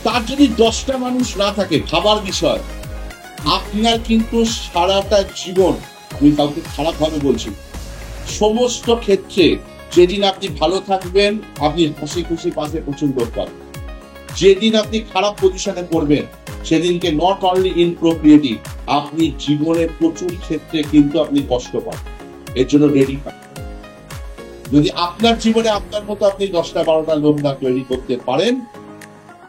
[SPEAKER 1] তার যদি 10টা মানুষ না থাকে ভাবার বিষয়, আপনার কিন্তু সারাটা জীবন, আমি কাউকে খারাপ ভাবে বলছি, সমস্ত ক্ষেত্রে যেদিন আপনি ভালো থাকবেন আপনি হাসি খুশি পাশে প্রচুর লোক পাবেন, যেদিন আপনি খারাপ পজিশনে পড়বেন সেদিনকে নট অনলি ইন প্রক্রিয়েটিভ, আপনি জীবনের প্রচুর ক্ষেত্রে কিন্তু আপনি কষ্ট পাবেন। এর জন্য রেডি থাকবেন। যদি আপনার জীবনে আপনার মতো আপনি 10টা 12টা লোক না তৈরি করতে পারেন,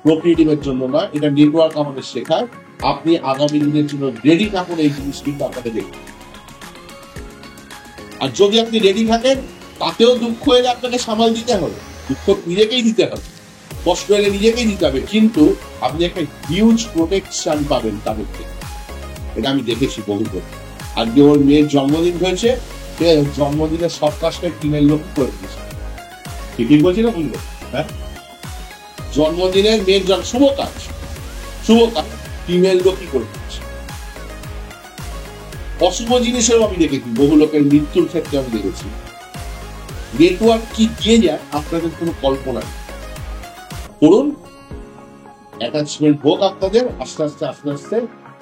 [SPEAKER 1] প্রক্রিয়েটিভের জন্য নয়, এটা নেটওয়ার্ক আমাদের শেখায়, আপনি আগামী দিনের জন্য রেডি থাকুন, এই জিনিস কিন্তু আপনাকে দেখুন। আর যদি আপনি রেডি থাকেন, তাতেও দুঃখ এলে আপনাকে সামাল দিতে হবে, দুঃখ নিজেকেই দিতে হবে, কষ্ট এলে নিজেকেই দিতে হবে, কিন্তু আপনি একটা হিউজ প্রোটেকশন পাবেন তাদের থেকে। এটা আমি দেখেছি বহুবার। আজকে ওর মেয়ের জন্মদিন হয়েছে, জন্মদিনের সব কাজটা টিমের লোক করে দিয়েছে। ঠিক বলছি না বুঝলো? হ্যাঁ, জন্মদিনের মেয়ের শুভ কাজ টিমের লোকই করে দিয়েছে। অশুভ জিনিসেরও আমি দেখেছি, বহু লোকের মৃত্যুর ক্ষেত্রে আমি দেখেছি। নেটওয়ার্ক কি দিয়ে যায় আপনাদের কোনো কল্পনা নেই। করুন, অ্যাটাচমেন্ট হোক আপনাদের, আস্তে আস্তে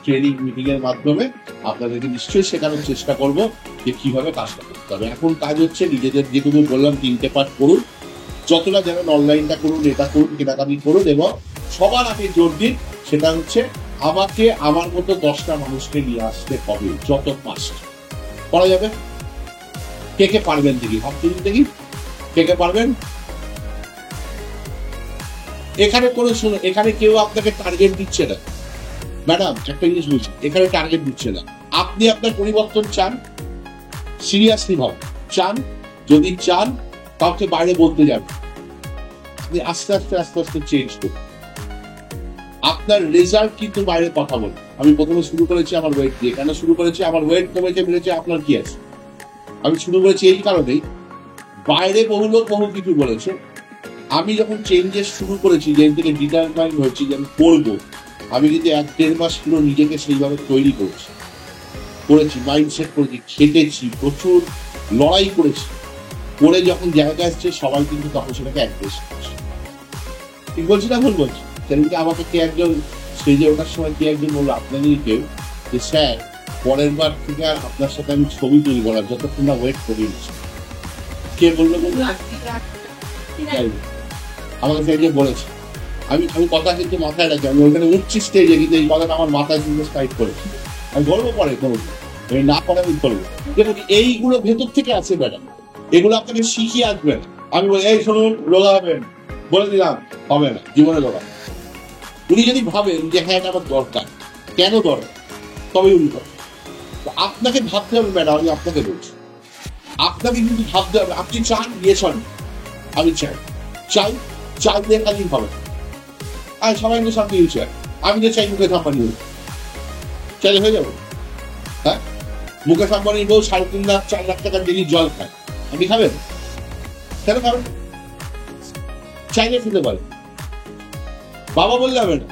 [SPEAKER 1] ট্রেনিং মিটিং এর মাধ্যমে আপনাদেরকে নিশ্চয়ই শেখানোর চেষ্টা করবো যে কিভাবে কাজটা করতে হবে। এখন কাজ হচ্ছে নিজেদের, যেগুলো বললাম 3টে পার্ট করুন, যতটা যেমন অনলাইনটা করুন, এটা করুন, কেনাকাটি করুন, এবং সবার আগে জোর দিন সেটা হচ্ছে আমাকে আমার মতো 10টা মানুষকে নিয়ে আসতে হবে, যত ফাস্ট করা যাবে। কে কে পারবেন দেখি, দেখি কে কে পারবেন। এখানে করে শুনুন, এখানে কেউ আপনাকে টার্গেট দিচ্ছে না ম্যাডাম, একটা জিনিস বলছি, এখানে টার্গেট দিচ্ছে না। আপনি আপনার পরিবর্তন চান, সিরিয়াসলি ভাব চান, যদি চান কাউকে বাইরে বলতে যাবেন, আপনি আস্তে আস্তে চেঞ্জ করুন। আপনার রেজাল্ট কিন্তু বাইরে কথা বলে। আমি প্রথমে শুরু করেছি আমার ওয়েট দিয়ে, কেন শুরু করেছি? আমার ওয়েট কমেছে, বেড়েছে, আপনার কি আছে? আমি শুরু করেছি এই কারণেই, বাইরে বহু লোক বহু কিছু বলেছে। আমি যখন চেঞ্জেস শুরু করেছি, যেদিন থেকে ডিটারমাইন হয়েছি যে আমি করবো, আমি কিন্তু 1-1.5 মাস পুরো নিজেকে সেইভাবে তৈরি করেছি, মাইন্ডসেট করেছি, খেটেছি, প্রচুর লড়াই করেছি, করে যখন জায়গা আসছে সবাই কিন্তু তখন সেটাকে অ্যাড্রেস করছে। ঠিক বলছি না ভুল বলছি? সেদিনকে আমাকে কে একজন স্টেজে ওঠার সময় কে একজন বললো, আপনাদের কেউ, যে স্যার পরের বার থেকে আর আপনার সাথে আমি ছবি তুলব না যতক্ষণ না ওয়েট করি। কে বললো? আমাকে সে বলেছে। আমি কথা কিন্তু মাথায় রাখি, আমি ওইখানে উঠছি স্টেজে, কিন্তু এই কথাটা আমার মাথায় কিন্তু স্ট্রাইক করেছি। আমি বলবো পরে করবো, আমি না করে আমি করবো। দেখুন এইগুলো ভেতর থেকে আছে ম্যাডাম, এগুলো আপনাকে শিখিয়ে আসবেন। আমি বলি এই শুনুন, রোগা হবেন, বলে দিলাম হবে না, জীবনে রোগা। উনি যদি ভাবেন যে হ্যাঁ এটা আমার দরকার, কেন দরকার, তবে উনি করেন। আপনাকে ভাবতে হবে ম্যাডাম, আমি আপনাকে বলছি, আপনাকে কিন্তু ভাবতে হবে। আপনি চান রিয়েশন, আমি চাইলে কাজই হবে। আর সবাই কিন্তু সামনে ইউছে, আমি যে চাই মুখে আম্বানি চাইলে হয়ে যাবো? হ্যাঁ, মুকেশ আম্বানির বউ 3.5 লাখ 4 লাখ টাকার ডেলি জল খায়, আপনি খাবেন? কেন খাবেন? চাইলে খেতে পারে, বাবা বললে হবে না,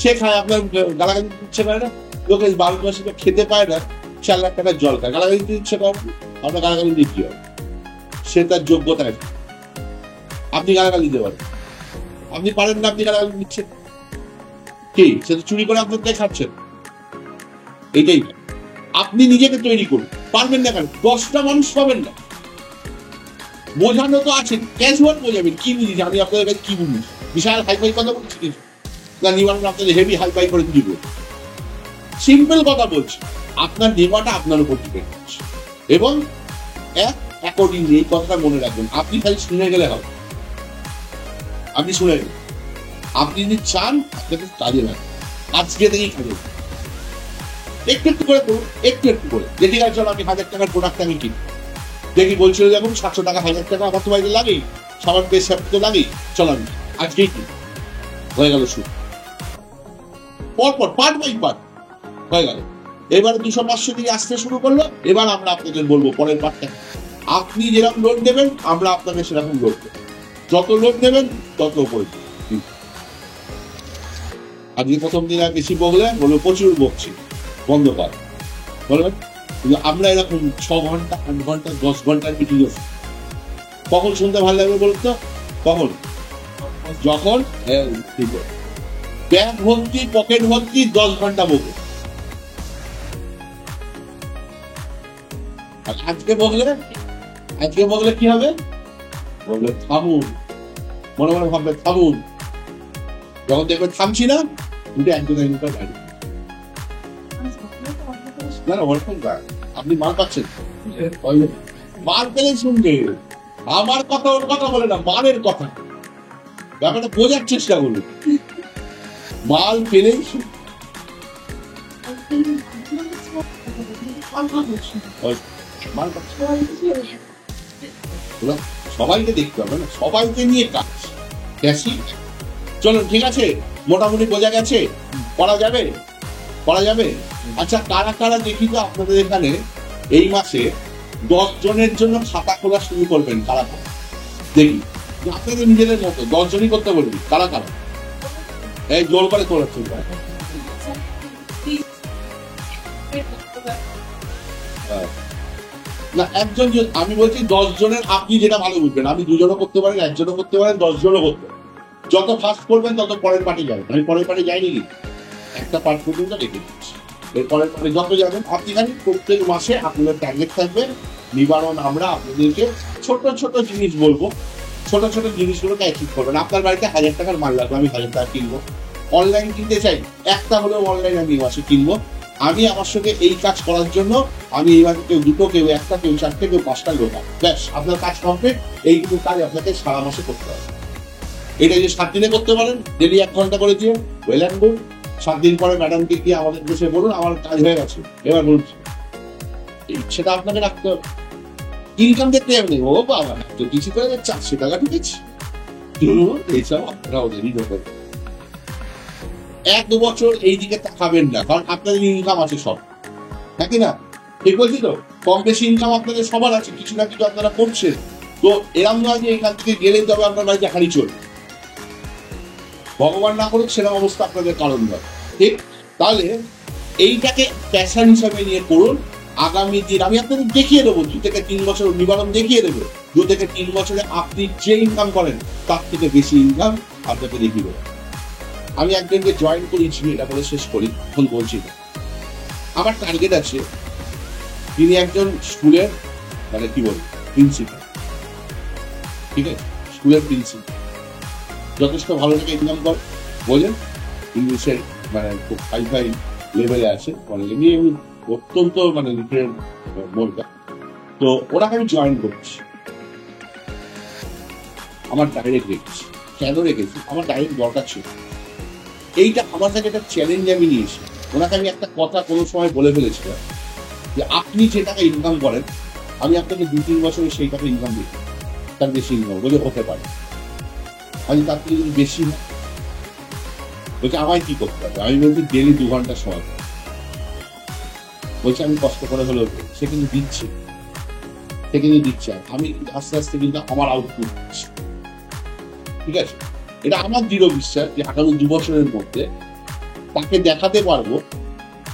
[SPEAKER 1] সে খায়, আপনার গালাগালি দিচ্ছে পারে না। লোকে 12 মাসে খেতে পায় না, 4 লাখ টাকার জল খায়, গালাগালি দিতে ইচ্ছে করে, আপনার গালাগালি দিয়ে কি হবে? সে তার যোগ্যতায়, আপনি গালাগালি দিতে পারেন, আপনি পারেন না, আপনি গালাগালি দিচ্ছেন কি? সে তো চুরি করে আপনার দিয়ে খাচ্ছেন। এইটাই আপনি নিজেকে তৈরি করুন। পারবেন না কেন? 10টা মানুষ পাবেন না, বোঝানো তো আছে, ক্যাজুয়াল বোঝাবেন। কি বুঝিস আমি আপনাদের কাছে, কি বুঝিস? বিশাল হাইফাই কথা বলছি কিছু না, নিবারণ আপনাদের হেভি হাইফাই করে দিব। সিম্পল কথা বলছি, আপনার নেওয়াটা আপনার উপর ডিপেন্ড করছে, এবং অ্যাকর্ডিংলি এই কথাটা মনে রাখবেন। আপনি খালি শুনে গেলে হবে, আপনি শুনে গেলেন, আপনি যদি চান আপনাকে কাজে লাগবে, আজকে থেকেই কাজে একটু করে করুন, একটু করে। যে ঠিক আছে চলো আমি 1000 টাকার প্রোডাক্ট আমি কিনি, দেখি বলছিল যেমন 700 টাকা 1000 টাকা আমার তো বাড়িতে লাগেই, সবার বেশ তো লাগেই, চলো আমি আজকেই কিনি। হয়ে গেল শুরু, পরপর পার্ট বাই পার্ট হয়ে গেল। এবারে 200-500 দিয়ে আসতে শুরু করলো। এবার আমরা আপনাদের বলবো পরের পার্টটা, আপনি যেরকম লোড নেবেন আমরা আপনাকে সেরকম লোড দেবো, যত লোড নেবেন তত উপরে। আজকে প্রথম দিন আর বেশি বকলে বলবো প্রচুর বকছি, বন্ধ কর বলবেন। কিন্তু আমরা এরকম 6 ঘন্টা 8 ঘন্টা 10 ঘন্টার মিটিং আছে, কখন শুনতে ভালো লাগবে বলুন তো? কখন? যখন ব্যাগ ভর্তি পকেট ভর্তি 10 ঘন্টা বকবে। আর আজকে বকলে কি হবে? বলবে থামুন, মনে মনে ভাববে থামুন। যখন দেখবে থামছি না, দুটো একদম গাড়ি না না ওরকম আপনি মাল পাচ্ছেন, মাল পেলে শুনবে। আমার কথা ওর কথা বলে না, মালের কথা। ব্যাপারটা বোঝার চেষ্টা করুন, মাল পেলেই মাল সবাইকে দেখতে হবে না, সবাইকে নিয়ে কাজ। চলুন ঠিক আছে, মোটামুটি বোঝা গেছে, করা যাবে। আচ্ছা কারা কারা দেখি তো আপনাদের এখানে এই মাসে 10 জনের জন্য খাতা খোলা শুরু করবেন? কারা কারা দেখি, আপনাদের নিজেদের মতো 10 জনই করতে বলবি। কারা কারা? এই জোর করে তোলা চলবে না, একজন। আমি বলছি 10 জনের, আপনি যেটা ভালো বুঝবেন। আমি 2 জনও করতে পারেন, 1 জনও করতে পারেন, 10 জনও করতে পারেন। যত ফার্স্ট করবেন তত পরের পার্টি যাবেন। আমি পরের পার্টি যাইনি, একটা পার্ট পর্যন্ত রেখে দিচ্ছি। এর পরের পার্টি যত যাবেন আপনি জানি, প্রত্যেক মাসে আপনাদের টার্গেট থাকবে নিবারণ। আমরা আপনাদেরকে ছোট ছোট জিনিস বলবো, ছোট ছোট জিনিসগুলোকে অ্যাচিভ করবেন। আপনার বাড়িতে 1000 টাকার মাল লাগবে, আমি 1000 টাকা কিনবো। অনলাইন কিনতে চাই, একটা হলেও অনলাইন আমি মাসে কিনবো। আমি আমার সঙ্গে এই কাজ করার জন্য আমি এইবার কেউ 2টো, কেউ 1টা, কেউ 4টে, কেউ 5টা লোক। ব্যাস আপনার কাজ কমপ্লিট। এইটুকু কাজ আপনাকে সারা মাসে করতে হবে। এটা যে 7 দিনে করতে পারেন, ডেলি 1 ঘন্টা করে দিয়ে, ওয়েল অ্যান্ড গুড। 7 দিন পরে ম্যাডামকে গিয়ে আমাদের দেশে বলুন আমার কাজ হয়ে গেছে, এবার বলুন। সেটা আপনাকে রাখতে হবে। ইনকাম দেখতে যাবেন, ও বাবা তো কিছু করে 400 টাকা ঢুকেছি, এইসব আপনারা ওদেরই ঢোকেন। 1-2 বছর এই দিকে তাকাবেন না, কারণ আপনাদের ইনকাম আছে সব, নাকি না? ঠিক বলছি তো? কম বেশি ইনকাম আপনাদের সবার আছে, কিছু না কিছু আপনারা করছেন। তো এরম নয় যে এখান থেকে গেলেই তবে আপনার বাড়িতে হাঁড়ি চলবে। ভগবান না করুক সেরকম অবস্থা আপনাদের কারণ নয়, ঠিক? তাহলে এইটাকে প্যাশন হিসাবে নিয়ে করুন। আগামী দিন আমি আপনাদের দেখিয়ে দেবো, 2 থেকে 3 বছর নিবারণ দেখিয়ে দেবো। 2 থেকে 3 বছরে আপনি যে ইনকাম করেন তার থেকে বেশি ইনকাম আপনাকে দেখিয়ে দেবো। আমি একজনকে জয়েন করেছি, এটা বলে শেষ করি, এখন বলছি না। আমার টার্গেট আছে, তিনি একজন স্কুলের মানে কি বলবো প্রিন্সিপাল, ঠিক আছে? স্কুলের প্রিন্সিপাল, যথেষ্ট ভালো টাকা ইনকাম করে, বোঝেন, ইংলিশের মানে খুব হাই লেভেলে আছে, মানে এমনি অত্যন্ত মানে লিটারের বলটা। তো ওনাকে আমি জয়েন করছি, আমার ডাইরেক্ট রেখেছি। কেন রেখেছি? আমার ডাইরেক্ট দরকার ছিল। এইটা আমার কাছে একটা চ্যালেঞ্জ আমি নিয়েছি। ওনাকে আমি একটা কথা কোনো সময় বলে ফেলেছিলাম যে আপনি যে টাকা ইনকাম করেন, আমি আপনাকে 2-3 বছরে সেই টাকা ইনকাম দিই, তার বেশি ইনকাম বলে হতে পারে। আমি তার থেকে যদি বেশি না, বলছে আমায় কি করতে হবে? আমি বলছি ডেলি 2 ঘন্টা সময়। বলছে আমি কষ্ট করে হলেও, সে কিন্তু দিচ্ছে, আমি আস্তে আস্তে কিন্তু আমার আউটপুট দিচ্ছি, ঠিক আছে? এটা আমার দৃঢ় বিশ্বাস যে আগামী 2 বছরের মধ্যে তাকে দেখাতে পারবো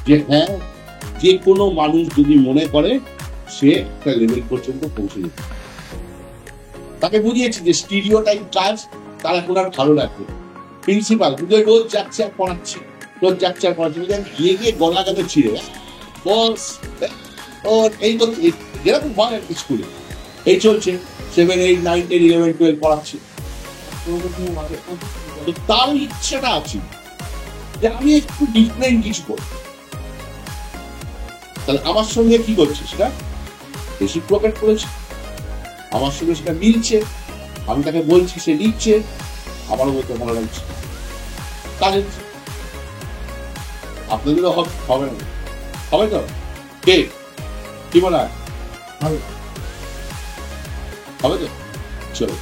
[SPEAKER 1] যে হ্যাঁ, যে কোনো মানুষ যদি মনে করে সে একটা লেভেল পর্যন্ত পৌঁছে যেতে। তাকে বুঝিয়েছি যে স্টিরিও টাইপ কাজ তার এখন আর ভালো লাগবে। প্রিন্সিপাল রোজ যাচ্ছে আর পড়াচ্ছে, গিয়ে গলা গাছে ছিঁড়ে বস ওর এই তো যেরকম হয় আর কি স্কুলে এই চলছে, 7, 8, 9, 10, 11, 12 পড়াচ্ছে। তার ইচ্ছেটা আছে যে আমি একটু ডিফারেন্ট কিছু করব। তাহলে আমার সঙ্গে কি করছে সেটা বেশি প্রকেট করেছে, আমার সঙ্গে সেটা মিলছে, আমি তাকে বলছি, সে লিখছে, আমারও বলতে ভালো লাগছে। কাজে আপনাদেরও হবে না, হবে তো? কে কি বলা হবে তো? চলো,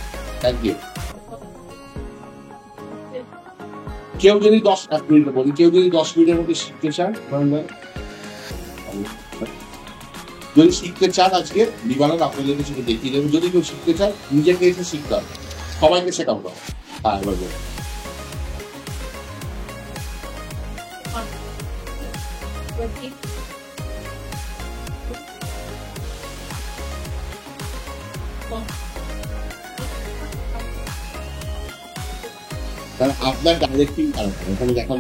[SPEAKER 1] থ্যাংক ইউ। কেউ যদি 1 মিনিট বলি, কেউ যদি 10 মিনিটের মধ্যে শিখতে চান, যদি শিখতে চান আজকে নিবারণ আপনাদেরকে সেটা দেখিয়ে দেবেন। যদি কেউ শিখতে চান, নিজেকে এসে শিখতে হবে, সবাইকে শেখাবো। হ্যাঁ, এবার কারণ আপনার ডাইরেক্টিং কারণ এখানে দেখুন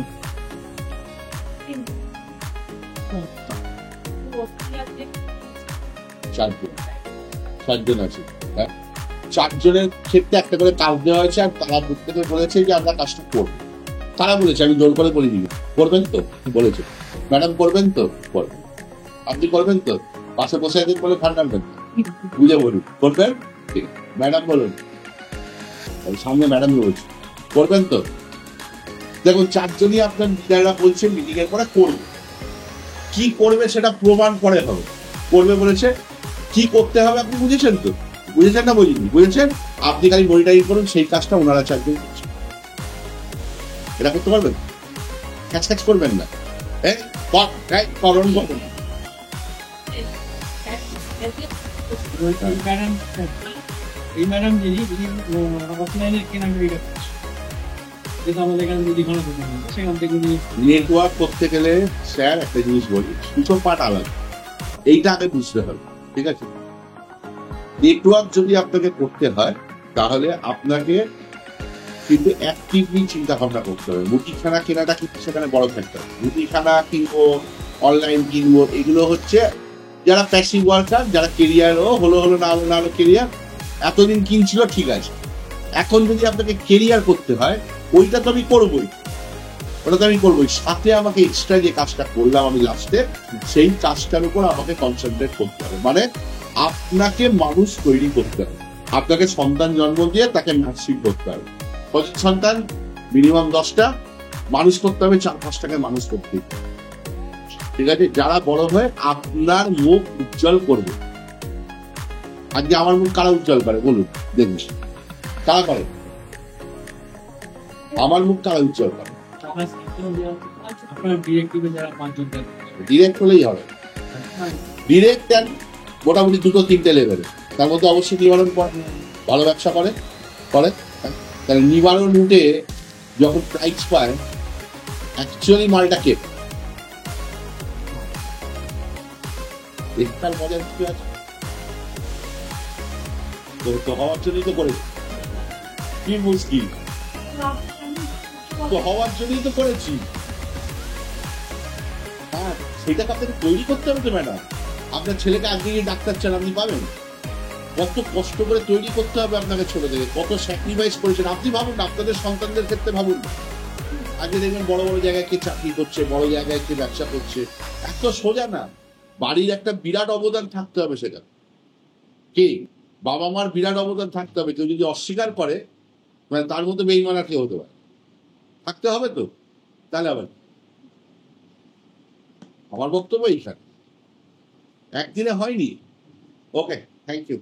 [SPEAKER 1] 4 জন আছে, হ্যাঁ 4 জনের ক্ষেত্রে একটা করে কাজ দেওয়া হয়েছে আর তারা প্রত্যেকে বলেছে যে আমরা কাজটা করবো। তারা বলেছে, আমি জোর করে বলিনি। করবেন তো? বলেছে ম্যাডাম করবেন তো? করবেন। আপনি করবেন তো? পাশে বসে একদিন বলে ফান রাখবেন, বুঝে বলুন করবেন। ঠিক ম্যাডাম বলুন, সামনে ম্যাডাম বলছে করবেন তো? দেখুন 4 জনই আপনার লিডাররা বলছে মিটিং এর পরে করবে। কি করবে সেটা প্রমাণ করে হবে। করবে বলেছে, কি করতে হবে আপনি বুঝেছেন তো? বুঝেছেন না বুঝিনি? বুঝেছেন? আপনি খালি মনিটরিং করুন, সেই কাজটা ওনারা 4 জন করছে। এটা করতে পারবেন? ক্যাচ করবেন না, করণ করুন।
[SPEAKER 2] এই ম্যাডাম যিনি অফলাইনের কেনাকাটা সেখান থেকে
[SPEAKER 1] নেটওয়ার্ক করতে গেলে স্যার একটা জিনিস বলি, দুটো পার্ট আলাদা, এইটা আগে বুঝতে হবে। ঠিক আছে, নেটওয়ার্ক যদি আপনাকে করতে হয় তাহলে আপনাকে কিন্তু অ্যাক্টিভলি চিন্তা ভাবনা করতে হবে। মুদিখানা কেনাটা কিন্তু সেখানে বড় ফ্যাক্টর। মুদিখানা কিনবো, অনলাইন কিনবো, এগুলো হচ্ছে যারা প্যাসিভ ওয়ার্কার, যারা কেরিয়ারও হলো না হলো কেরিয়ার, এতদিন কিনছিল ঠিক আছে। এখন যদি আপনাকে কেরিয়ার করতে হয়, ওইটা তো আমি করবোই, ওটা তো আমি করবোই, সাথে আমাকে এক্সট্রা যে কাজটা করলাম আমি লাস্টে, সেই কাজটার উপর আমাকে কনসেন্ট্রেট করতে হবে। মানে আপনাকে মানুষ তৈরি করতে হবে, আপনাকে সন্তান জন্ম দিয়ে তাকে নার্সিং করতে হবে। সন্তান মিনিমাম 10টা, মানুষ করতে হবে 4-5টাকে মানুষ করতে হবে। ঠিক আছে, যারা বড় হয়ে আপনার মুখ উজ্জ্বল করবে। আজকে আমার মুখ কারা উজ্জ্বল করে বলুন দেখুন, কারা করে? আমার মুখ কারা উজ্জ্বল করে? ডিরেক্ট হলেই হবে। ডিরেক্ট মোটামুটি 2-3টে লেভেলে, তার মধ্যে অবশ্যই নিবারণ ভালো ব্যবসা করে। তাহলে নিবারণ রুটে যখন প্রাইস পায়, অ্যাকচুয়ালি মালটা কে? একটার মজার কি আছে? তো হওয়ার জন্যই তো করেছি, কি মুশকিল? তো হওয়ার জন্যই তো করেছি। হ্যাঁ, সেটাকে আপনাকে তৈরি করতে হবে তো ম্যাডাম। আপনার ছেলেকে আজকে গিয়ে ডাক্তার চান, আপনি পাবেন? কত কষ্ট করে তৈরি করতে হবে আপনাকে ছোট থেকে, কত স্যাক্রিফাইস করেছেন আপনি ভাবুন। আপনাদের সন্তানদের ক্ষেত্রে ভাবুন, আজকে দেখবেন বড় বড় জায়গায় কে চাকরি করছে, বড় জায়গায় কে ব্যবসা করছে। এত সোজা না, বাড়ির একটা বিরাট অবদান থাকতে হবে। সেটা কে? বাবা মার বিরাট অবদান থাকতে হবে। কেউ যদি অস্বীকার করে, মানে তার মধ্যে বেইমান আর কেউ হতে পারে, থাকতে হবে তো, তাহলে আবার আমার বক্তব্য এইখানে। একদিনে হয়নি। ওকে, থ্যাংক ইউ।